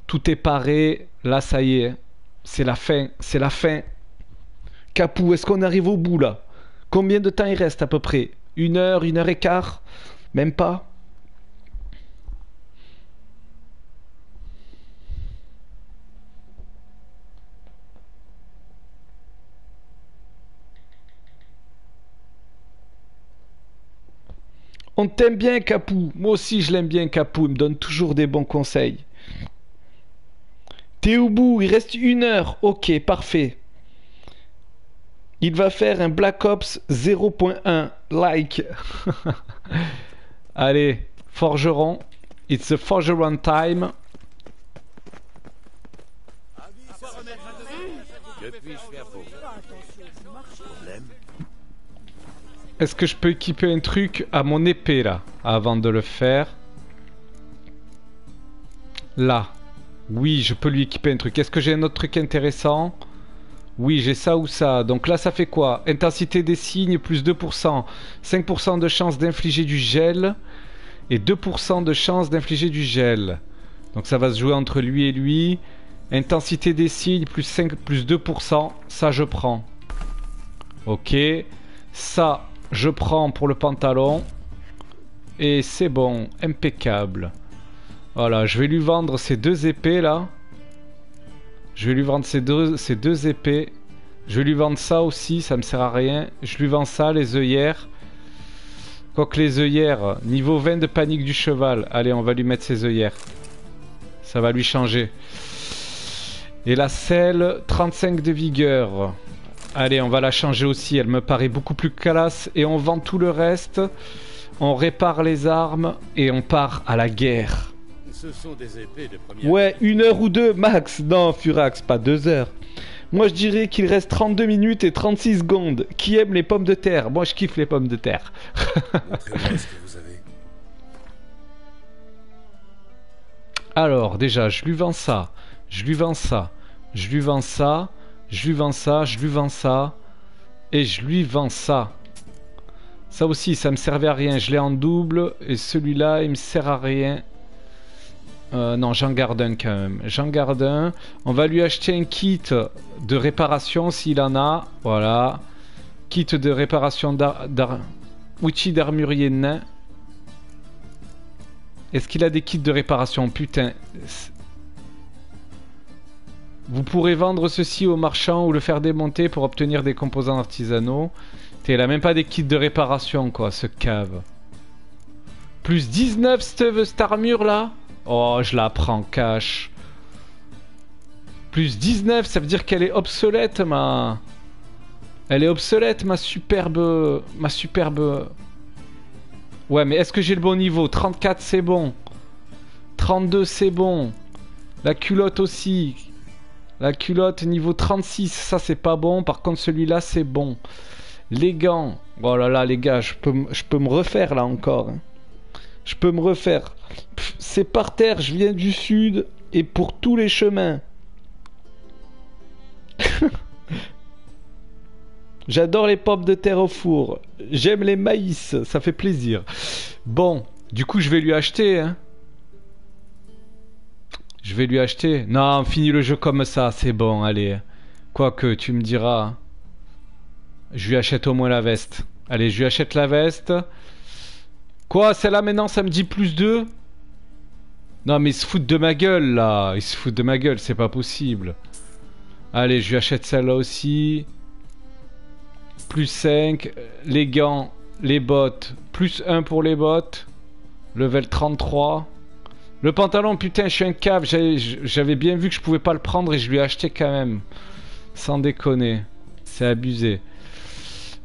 Tout est paré. Là, ça y est. C'est la fin, c'est la fin. Capou, est-ce qu'on arrive au bout, là? Combien de temps il reste, à peu près? 1 heure, 1 heure et quart? Même pas? On t'aime bien, Capou. Moi aussi, je l'aime bien, Capou. Il me donne toujours des bons conseils. T'es au bout. Il reste 1 heure. Ok, parfait. Il va faire un Black Ops 0.1. Like. Allez, forgeron. It's the forgeron time. Est-ce que je peux équiper un truc à mon épée là, avant de le faire? Là. Oui, je peux lui équiper un truc. Est-ce que j'ai un autre truc intéressant? Oui, j'ai ça ou ça. Donc là, ça fait quoi? Intensité des signes, plus 2%. 5% de chance d'infliger du gel. Et 2% de chance d'infliger du gel. Donc ça va se jouer entre lui et lui. Intensité des signes, plus 2%. Ça, je prends. Ok. Ça... Je prends pour le pantalon. Et c'est bon. Impeccable. Voilà, je vais lui vendre ces 2 épées là. Je vais lui vendre ces deux épées. Je vais lui vendre ça aussi, ça me sert à rien. Je lui vends ça, les œillères. Quoique les œillères, niveau 20 de panique du cheval. Allez, on va lui mettre ses œillères. Ça va lui changer. Et la selle, 35 de vigueur. Allez, on va la changer aussi, elle me paraît beaucoup plus classe. Et on vend tout le reste. On répare les armes et on part à la guerre. Ce sont des épées de première... Ouais, 1 heure ou 2 max. Non, Furax, pas 2 heures. Moi, je dirais qu'il reste 32 minutes et 36 secondes. Qui aime les pommes de terre? Moi, je kiffe les pommes de terre. Montrez-moi ce que vous avez. Alors, déjà, je lui vends ça. Je lui vends ça. Je lui vends ça. Je lui vends ça, je lui vends ça. Et je lui vends ça. Ça aussi, ça me servait à rien. Je l'ai en double. Et celui-là, il me sert à rien. Non, j'en garde un quand même. J'en garde un. On va lui acheter un kit de réparation s'il en a. Voilà. Kit de réparation outil d'armurier nain. Est-ce qu'il a des kits de réparation? Putain. Vous pourrez vendre ceci aux marchands ou le faire démonter pour obtenir des composants artisanaux. Il a même pas des kits de réparation, quoi, ce cave. Plus 19 cette armure là. Oh, je la prends cash. Plus 19, ça veut dire qu'elle est obsolète, ma... Elle est obsolète, ma superbe... Ma superbe... Ouais, mais est-ce que j'ai le bon niveau? 34, c'est bon. 32, c'est bon. La culotte aussi. La culotte niveau 36, ça c'est pas bon. Par contre, celui-là, c'est bon. Les gants. Oh là là, les gars, je peux me refaire là encore. Hein. Je peux me refaire. C'est par terre, je viens du sud. Et pour tous les chemins. J'adore les pommes de terre au four. J'aime les maïs, ça fait plaisir. Bon, du coup, je vais lui acheter. Hein. Je vais lui acheter. Non, finis le jeu comme ça, c'est bon, allez. Quoique, tu me diras. Je lui achète au moins la veste. Allez, je lui achète la veste. Quoi, celle-là maintenant, ça me dit plus 2? Non, mais ils se foutent de ma gueule, là. Ils se foutent de ma gueule, c'est pas possible. Allez, je lui achète celle-là aussi. Plus 5. Les gants, les bottes. Plus 1 pour les bottes. Level 33. Le pantalon, putain, je suis un cave. J'avais bien vu que je pouvais pas le prendre et je lui ai acheté quand même. Sans déconner. C'est abusé.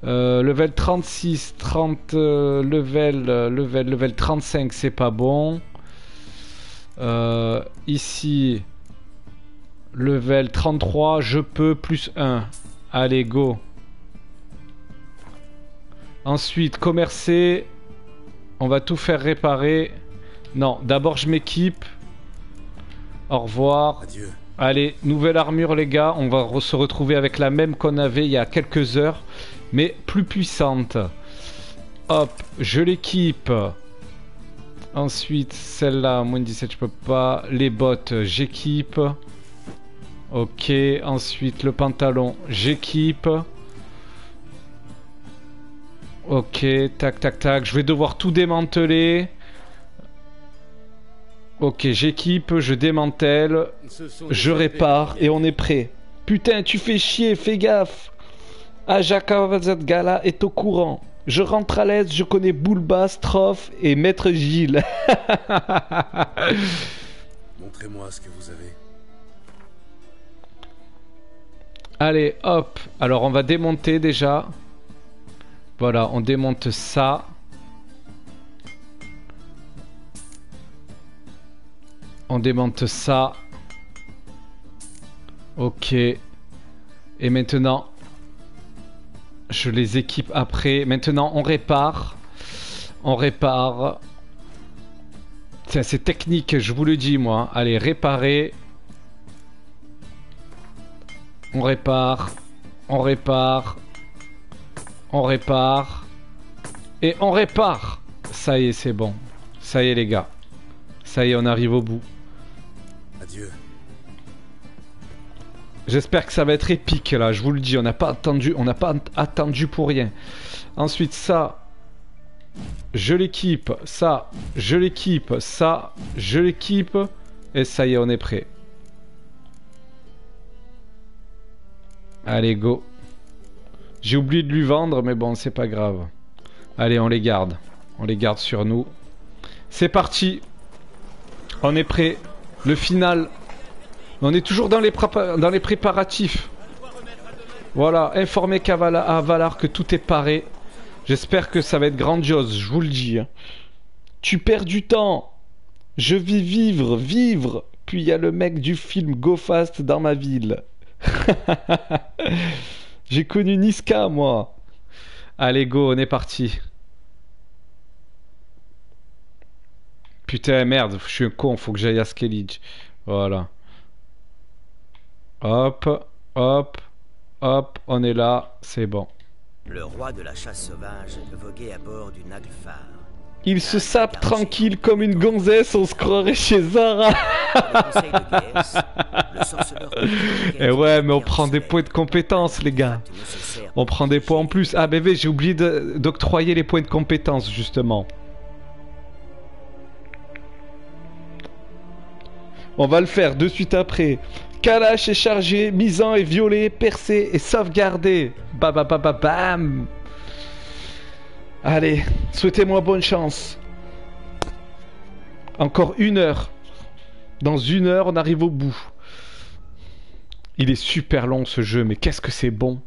Level 36, 30, level 35, c'est pas bon. Ici, level 33, je peux, plus 1. Allez, go. Ensuite, commercer. On va tout faire réparer. Non, d'abord je m'équipe. Au revoir. Adieu. Allez, nouvelle armure les gars. On va se retrouver avec la même qu'on avait il y a quelques heures. Mais plus puissante. Hop, je l'équipe. Ensuite, celle-là, moins 17, je peux pas. Les bottes, j'équipe. Ok, ensuite le pantalon, j'équipe. Ok, tac, tac, tac. Je vais devoir tout démanteler. Ok, j'équipe, je démantèle. Je répare et on est prêt. Putain, tu fais chier, fais gaffe. Ajaka Gala est au courant. Je rentre à l'aise, je connais Boulba, Stroff et Maître Gilles. Montrez-moi ce que vous avez. Allez, hop. Alors, on va démonter déjà. Voilà, on démonte ça. On démonte ça. Ok. Et maintenant... Je les équipe après. Maintenant, on répare. On répare. C'est assez technique, je vous le dis, moi. Allez, réparer. On répare. On répare. On répare. Et on répare. Ça y est, c'est bon. Ça y est, les gars. Ça y est, on arrive au bout. Adieu. J'espère que ça va être épique là, je vous le dis, on n'a pas attendu pour rien. Ensuite ça, je l'équipe, ça, je l'équipe, ça, je l'équipe, et ça y est, on est prêt. Allez, go. J'ai oublié de lui vendre, mais bon, c'est pas grave. Allez, on les garde. On les garde sur nous. C'est parti. On est prêt. Le final. On est toujours dans les préparatifs. Voilà, informer à Valar que tout est paré. J'espère que ça va être grandiose, je vous le dis. Hein. Tu perds du temps. Je vis vivre. Puis il y a le mec du film Go Fast dans ma ville. J'ai connu Niska, moi. Allez, go, on est parti. Putain, merde, je suis un con, faut que j'aille à Skellige. Voilà. Hop, hop, hop, on est là, c'est bon. Le roi de la chasse sauvage voguait à bord du Naglfar. Il se sape tranquille comme une gonzesse, on se croirait chez Zara. Et ouais, mais on prend des points de compétence, les gars. On prend des points en plus. Ah, bébé, j'ai oublié d'octroyer les points de compétence, justement. On va le faire de suite après. Kalash est chargé, Misan est violé, percé et sauvegardé. Bam. Allez, souhaitez-moi bonne chance. Encore 1 heure. Dans 1 heure, on arrive au bout. Il est super long ce jeu, mais qu'est-ce que c'est bon.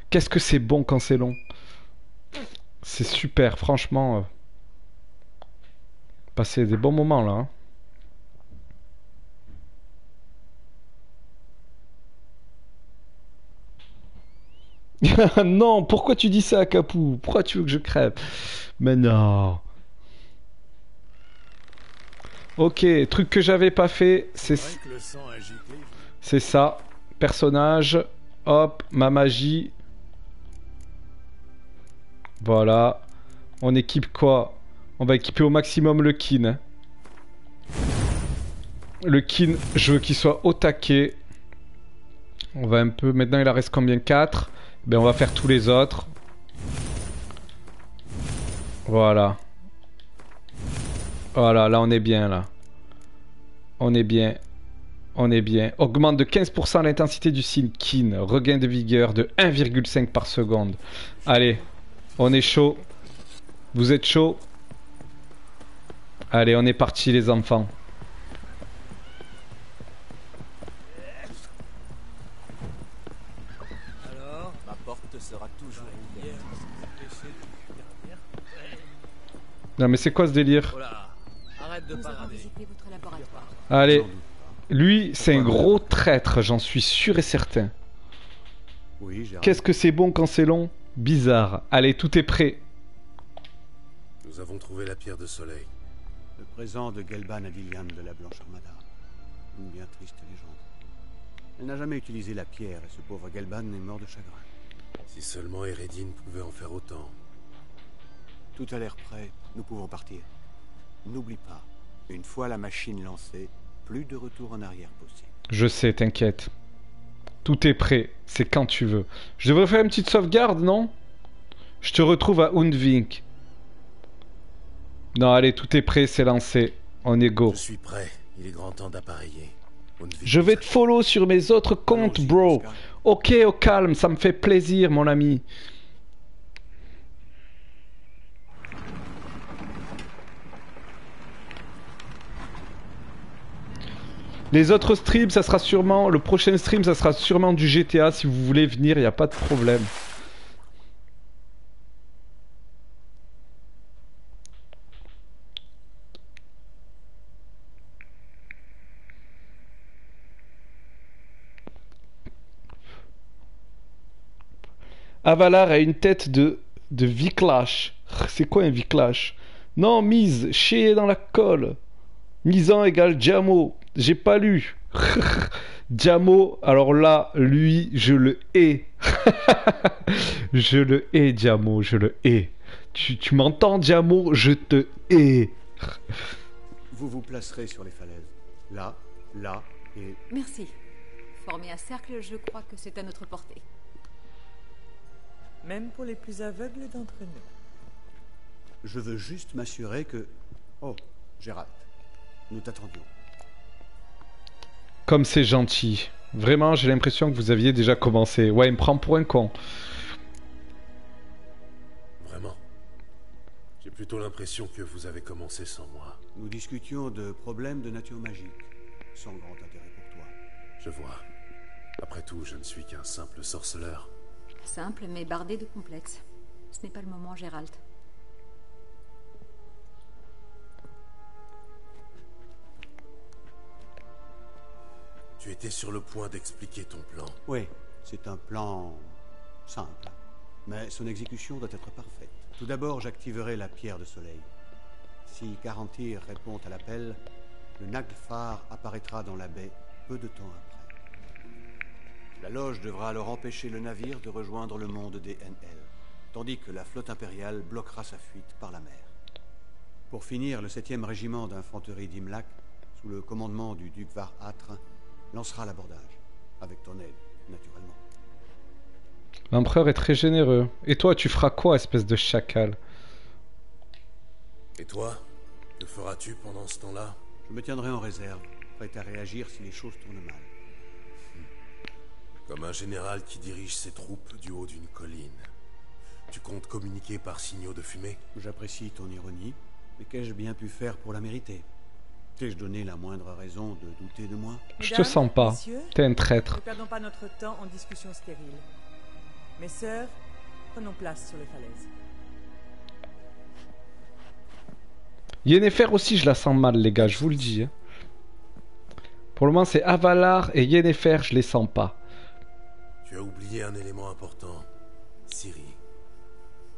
Qu'est-ce que c'est bon quand c'est long. C'est super, franchement. Passer des bons moments là. Hein. Non, pourquoi tu dis ça, Capou? Pourquoi tu veux que je crève? Mais non. Ok, truc que j'avais pas fait, c'est ça. Personnage, hop, ma magie. Voilà. On équipe quoi? On va équiper au maximum le kin. Hein. Le kin, je veux qu'il soit au taquet. On va un peu... Maintenant, il en reste combien? 4. Ben, on va faire tous les autres. Voilà. Voilà, là, on est bien, là. On est bien. On est bien. Augmente de 15% l'intensité du signe kin. Regain de vigueur de 1,5 par seconde. Allez, on est chaud. Vous êtes chaud? Allez, on est parti, les enfants. Non mais c'est quoi ce délire? Allez, lui c'est un gros traître, j'en suis sûr et certain. Qu'est-ce que c'est bon quand c'est long? Bizarre. Allez, tout est prêt. Nous avons trouvé la pierre de soleil. Le présent de Gelban Adilian de la Blanche Armada. Une bien triste légende. Elle n'a jamais utilisé la pierre et ce pauvre Gelban est mort de chagrin. Si seulement Eredin pouvait en faire autant. Tout a l'air prêt, nous pouvons partir. N'oublie pas, une fois la machine lancée, plus de retour en arrière possible. Je sais, t'inquiète. Tout est prêt, c'est quand tu veux. Je devrais faire une petite sauvegarde, non? Je te retrouve à Undvik. Non, allez, tout est prêt, c'est lancé. On est go. Je suis prêt, il est grand temps d'appareiller. Je vais te follow sur mes autres comptes, bro. Ok, au calme, ça me fait plaisir, mon ami. Les autres streams, ça sera sûrement... Le prochain stream, ça sera sûrement du GTA. Si vous voulez venir, il n'y a pas de problème. Avalar a une tête de Viclash. C'est quoi un Viclash? Non, mise, chier dans la colle. Misan égale Jamo. J'ai pas lu. Jamo, alors là, lui, je le hais. Je le hais, Jamo, je le hais. Tu m'entends, Jamo? Je te hais. Vous vous placerez sur les falaises. Là, là et... Merci. Former un cercle, je crois que c'est à notre portée. Même pour les plus aveugles d'entre nous. Je veux juste m'assurer que... Oh, Gérald, nous t'attendions. Comme c'est gentil. Vraiment, j'ai l'impression que vous aviez déjà commencé. Ouais, il me prend pour un con. Vraiment. J'ai plutôt l'impression que vous avez commencé sans moi. Nous discutions de problèmes de nature magique, sans grand intérêt pour toi. Je vois. Après tout, je ne suis qu'un simple sorceleur. Simple, mais bardé de complexes. Ce n'est pas le moment, Gérald. Tu étais sur le point d'expliquer ton plan. Oui, c'est un plan simple, mais son exécution doit être parfaite. Tout d'abord, j'activerai la pierre de soleil. Si Garantir répond à l'appel, le Naglfar apparaîtra dans la baie peu de temps après. La loge devra alors empêcher le navire de rejoindre le monde des NL, tandis que la flotte impériale bloquera sa fuite par la mer. Pour finir, le 7e régiment d'infanterie d'Imlac, sous le commandement du duc Var Atre, lancera l'abordage, avec ton aide, naturellement. L'empereur est très généreux. Et toi, tu feras quoi, espèce de chacal? Et toi, que feras-tu pendant ce temps-là? Je me tiendrai en réserve, prêt à réagir si les choses tournent mal. Comme un général qui dirige ses troupes du haut d'une colline. Tu comptes communiquer par signaux de fumée? J'apprécie ton ironie, mais qu'ai-je bien pu faire pour la mériter? T'ai-je donné la moindre raison de douter de moi? Je te Mesdames, sens pas. messieurs, T'es un traître. ne perdons pas notre temps en discussions stériles. Mes sœurs, prenons place sur les falaises. Yennefer aussi, je la sens mal, les gars, je vous le dis. Hein. Pour le moment, c'est Avalar et Yennefer, je les sens pas. Tu as oublié un élément important. Ciri.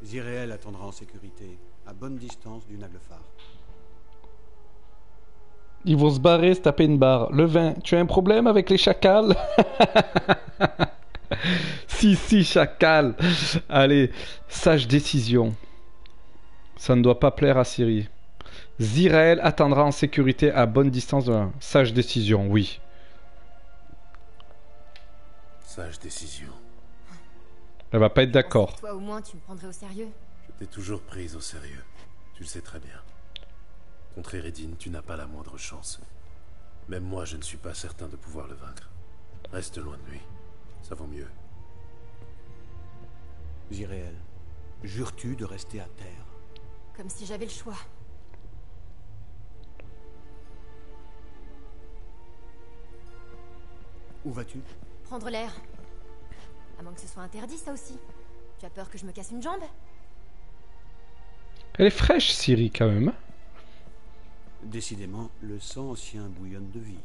Ziréel attendra en sécurité, à bonne distance du Naglfar. Ils vont se barrer, se taper une barre. Le vin, tu as un problème avec les chacals? Si, chacal. Allez, sage décision. Ça ne doit pas plaire à Ciri. Ziréel attendra en sécurité à bonne distance de la... Sage décision, oui. Sage décision. Elle va pas être d'accord. Toi au moins tu me prendrais au sérieux. Je t'ai toujours prise au sérieux. Tu le sais très bien. Contre Eredin, tu n'as pas la moindre chance. Même moi, je ne suis pas certain de pouvoir le vaincre. Reste loin de lui. Ça vaut mieux. Ziréel, jures-tu de rester à terre? Comme si j'avais le choix. Où vas-tu? Prendre l'air. À moins que ce soit interdit, ça aussi. Tu as peur que je me casse une jambe? Elle est fraîche, Ciri, quand même. Décidément, le sang ancien bouillonne de vie.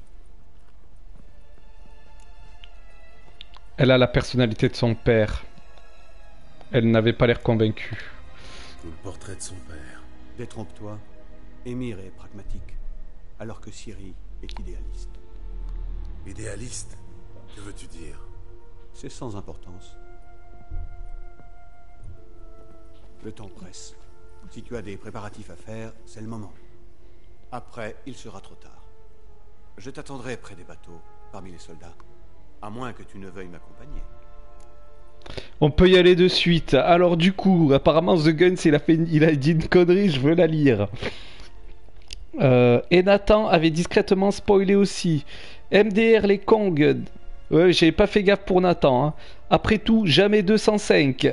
Elle a la personnalité de son père. Elle n'avait pas l'air convaincue. Tout le portrait de son père. Détrompe-toi, Émir est pragmatique, alors que Ciri est idéaliste. Idéaliste? Que veux-tu dire? C'est sans importance. Le temps presse. Si tu as des préparatifs à faire, c'est le moment. Après, il sera trop tard. Je t'attendrai près des bateaux, parmi les soldats. À moins que tu ne veuilles m'accompagner. On peut y aller de suite. Alors du coup, apparemment The Guns, il a dit une connerie, je veux la lire. Et Nathan avait discrètement spoilé aussi. MDR les Kong. Ouais, j'ai pas fait gaffe pour Nathan. Hein. Après tout, jamais 205.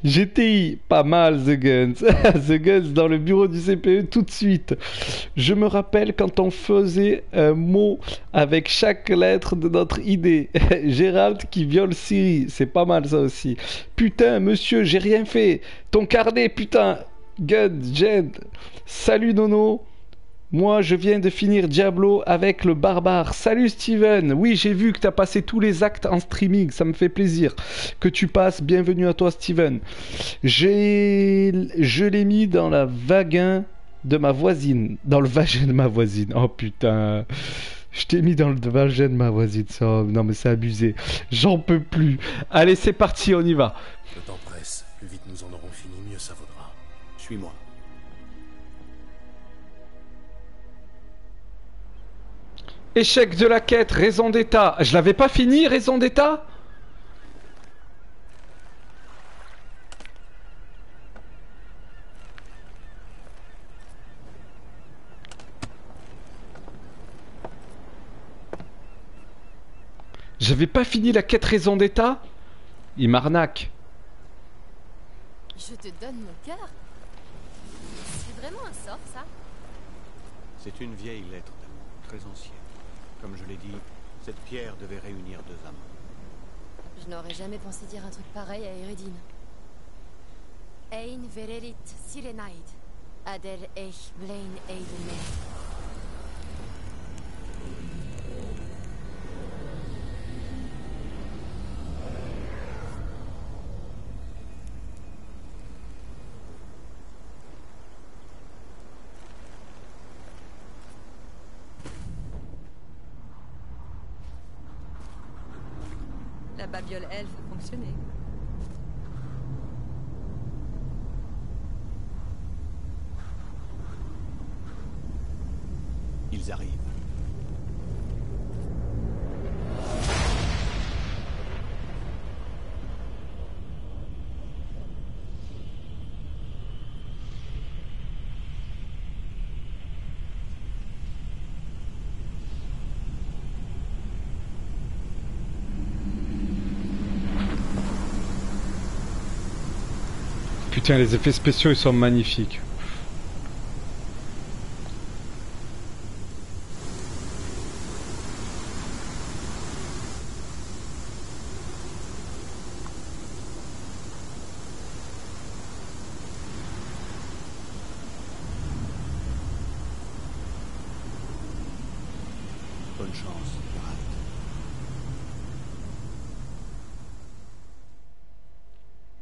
GTI, pas mal The Guns. The Guns dans le bureau du CPE tout de suite. Je me rappelle quand on faisait un mot avec chaque lettre de notre idée. Gérald qui viole Ciri, c'est pas mal ça aussi. Putain, monsieur, j'ai rien fait. Ton carnet, putain. Guns, Jed. Salut Nono. Moi, je viens de finir Diablo avec le barbare. Salut Steven. Oui, j'ai vu que tu as passé tous les actes en streaming. Ça me fait plaisir que tu passes. Bienvenue à toi, Steven. Je l'ai mis dans la vagin de ma voisine. Dans le vagin de ma voisine. Oh putain. Je t'ai mis dans le vagin de ma voisine. Ça, non, mais c'est abusé. J'en peux plus. Allez, c'est parti, on y va. Le temps presse. Plus vite nous en aurons fini, mieux ça vaudra. Suis-moi. Échec de la quête, raison d'état. Je l'avais pas fini, raison d'état? J'avais pas fini la quête raison d'état? Il m'arnaque. Je te donne mon cœur? C'est vraiment un sort, ça? C'est une vieille lettre d'amour, très ancienne. Comme je l'ai dit, cette pierre devait réunir deux amants. Je n'aurais jamais pensé dire un truc pareil à Eredin. Ein verelit sirenaid, ader eich blain eidene. La babiole elfe a fonctionné. Ils arrivent. Putain, les effets spéciaux ils sont magnifiques. Bonne chance, Geralt.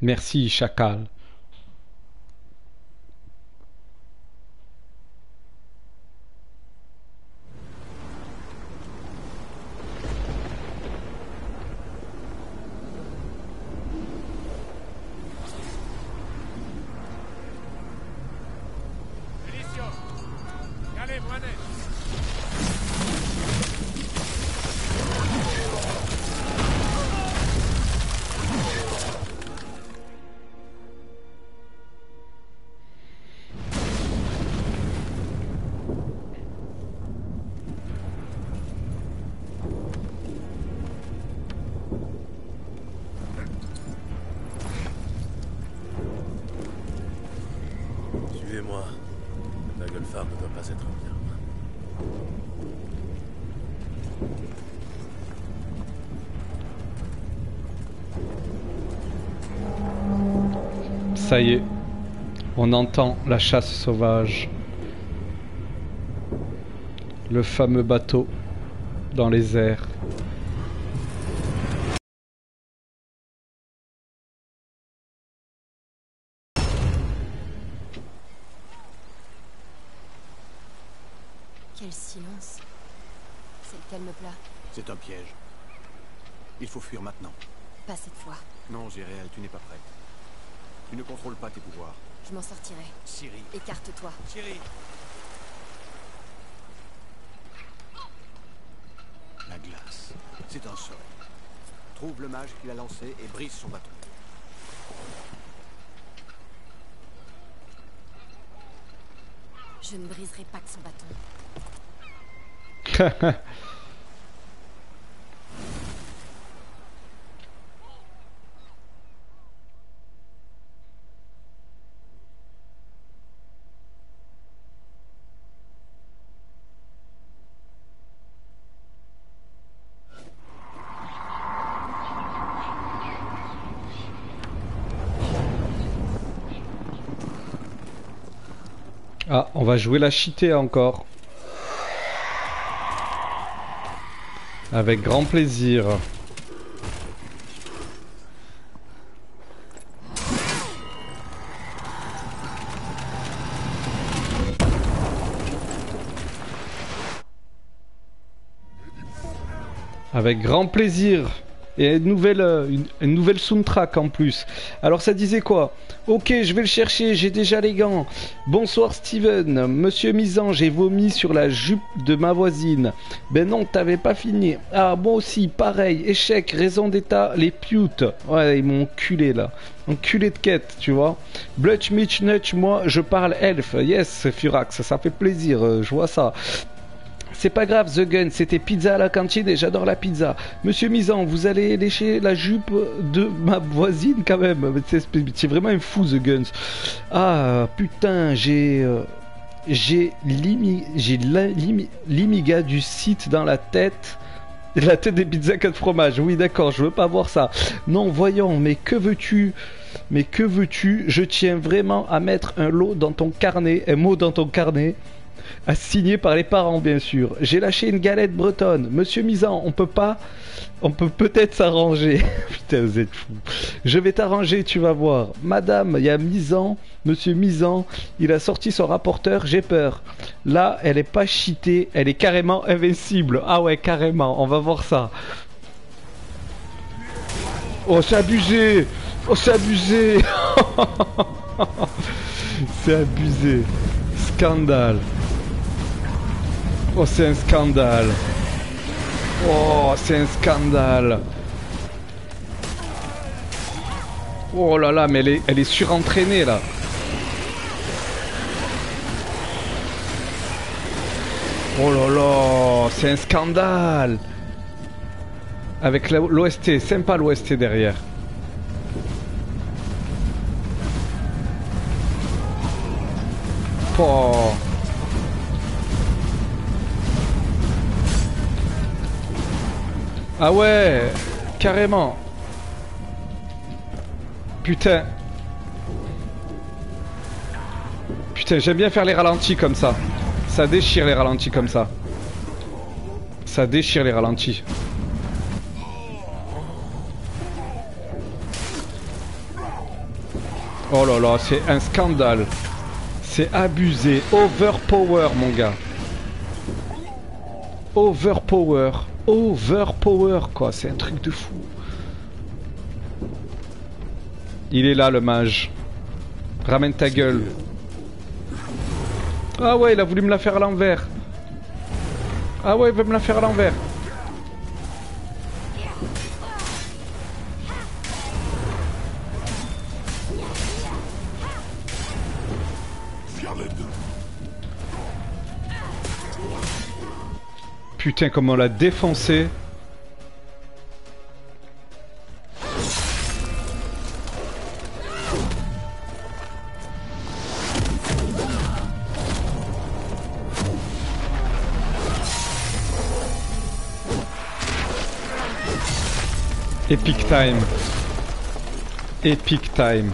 Merci, chacal. Suivez-moi. Naglfar ne doit pas être bien loin. Ça y est, on entend la chasse sauvage. Le fameux bateau dans les airs. Quel silence. C'est le calme plat. C'est un piège. Il faut fuir maintenant. Pas cette fois. Non, Géréal, tu n'es pas prête. Tu ne contrôles pas tes pouvoirs. Je m'en sortirai. Ciri. Écarte-toi. Ciri. La glace. C'est un sort. Trouve le mage qui l'a lancé et brise son bâton. Je ne briserai pas que son bâton. Ah, on va jouer la cheatée encore. Avec grand plaisir. Avec grand plaisir. Et une nouvelle soundtrack en plus. Alors ça disait quoi? Ok, je vais le chercher, j'ai déjà les gants. Bonsoir Steven. Monsieur Misan, j'ai vomi sur la jupe de ma voisine. Ben non, t'avais pas fini. Ah, moi aussi, pareil. Échec, raison d'état, les putes. Ouais, ils m'ont enculé là. Enculé de quête, tu vois. Blutch, Mitch, Nutch, moi, je parle elfe. Yes, Furax, ça fait plaisir, je vois ça. C'est pas grave, The Gun, c'était pizza à la cantine et j'adore la pizza. Monsieur Misan, vous allez lécher la jupe de ma voisine quand même. C'est vraiment un fou, The Guns. Ah, putain, j'ai l'imiga du site dans la tête. La tête des pizzas 4 fromages. Oui, d'accord, je veux pas voir ça. Non, voyons, mais que veux-tu? Mais que veux-tu? Je tiens vraiment à mettre un mot dans ton carnet. À signer par les parents, bien sûr. J'ai lâché une galette bretonne. Monsieur Misan, on peut peut-être s'arranger. Putain, vous êtes fous. Je vais t'arranger, tu vas voir. Madame, il y a Misan, monsieur Misan, il a sorti son rapporteur, j'ai peur. Là, elle est pas cheatée, elle est carrément invincible. Ah ouais, carrément, on va voir ça. Oh, c'est abusé. Oh, c'est abusé. C'est abusé. Scandale. Oh, c'est un scandale. Oh, c'est un scandale. Oh là là, mais elle est surentraînée là. Oh là là, c'est un scandale. Avec l'OST, sympa l'OST derrière. Oh. Ah ouais, carrément. Putain. Putain, j'aime bien faire les ralentis comme ça. Ça déchire les ralentis comme ça. Ça déchire les ralentis. Oh là là, c'est un scandale. C'est abusé. Overpower, mon gars. Overpower. Overpower, quoi. C'est un truc de fou. Il est là, le mage. Ramène ta gueule. Ah ouais, il a voulu me la faire à l'envers. Ah ouais, il veut me la faire à l'envers. Putain, comment on l'a défoncé. Epic time. Epic time.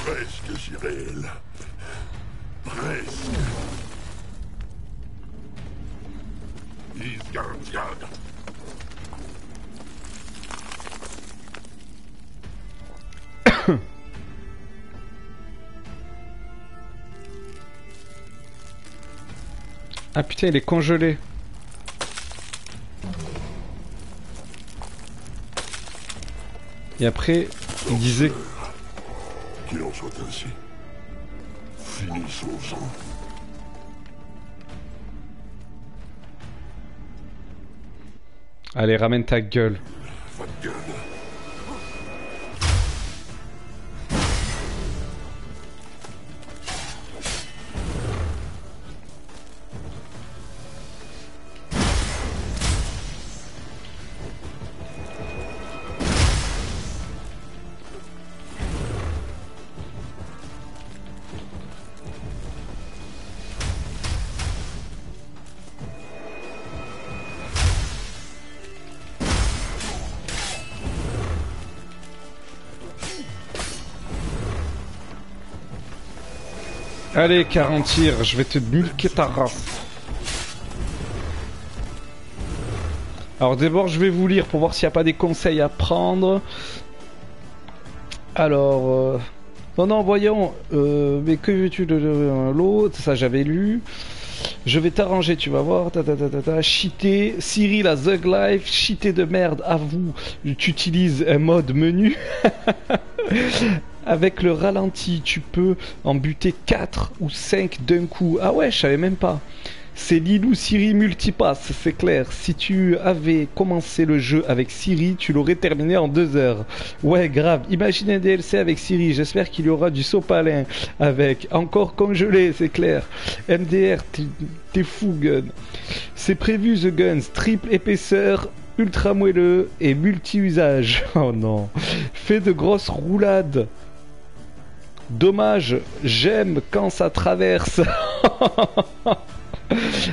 Presque, Cyril. Presque. Isgardiad. Ah putain, il est congelé. Et après, il disait... Qu'il en soit ainsi. Finissons-en. Allez, ramène ta gueule. Va te gueule. Allez, Carantir, je vais te niquer ta race. Alors d'abord, je vais vous lire pour voir s'il n'y a pas des conseils à prendre. Alors... Non, voyons. Mais que veux-tu de l'autre? Ça, j'avais lu. Je vais t'arranger, tu vas voir. Cheater. Cyril, la Zug Life. Cheater de merde, avoue. Tu utilises un mode menu. Avec le ralenti, tu peux en buter 4 ou 5 d'un coup. Ah ouais, je savais même pas. C'est Lilou Siri multipass, c'est clair. Si tu avais commencé le jeu avec Siri, tu l'aurais terminé en 2 heures. Ouais, grave. Imagine un DLC avec Siri. J'espère qu'il y aura du sopalin avec. Encore congelé, c'est clair. MDR, t'es fou, Gun. C'est prévu, The Guns. Triple épaisseur, ultra moelleux et multi-usage. Oh non. Fais de grosses roulades. Dommage, j'aime quand ça traverse.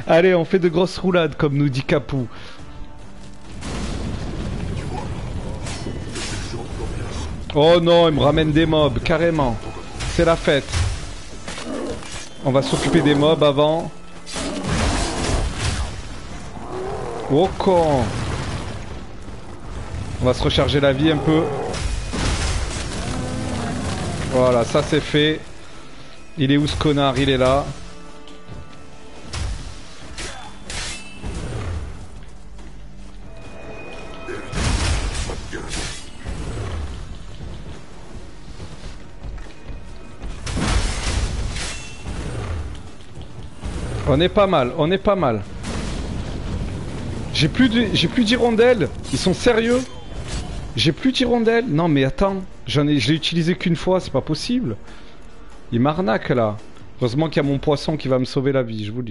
Allez, on fait de grosses roulades, comme nous dit Capou. Oh non, il me ramène des mobs, carrément. C'est la fête. On va s'occuper des mobs avant. Oh con. On va se recharger la vie un peu. Voilà, ça c'est fait. Il est où ce connard? Il est là. On est pas mal, on est pas mal. J'ai plus d'hirondelles. Ils sont sérieux? J'ai plus d'hirondelles. Non mais attends, je l'ai utilisé qu'une fois, c'est pas possible. Il m'arnaque là. Heureusement qu'il y a mon poisson qui va me sauver la vie, je vous le dis.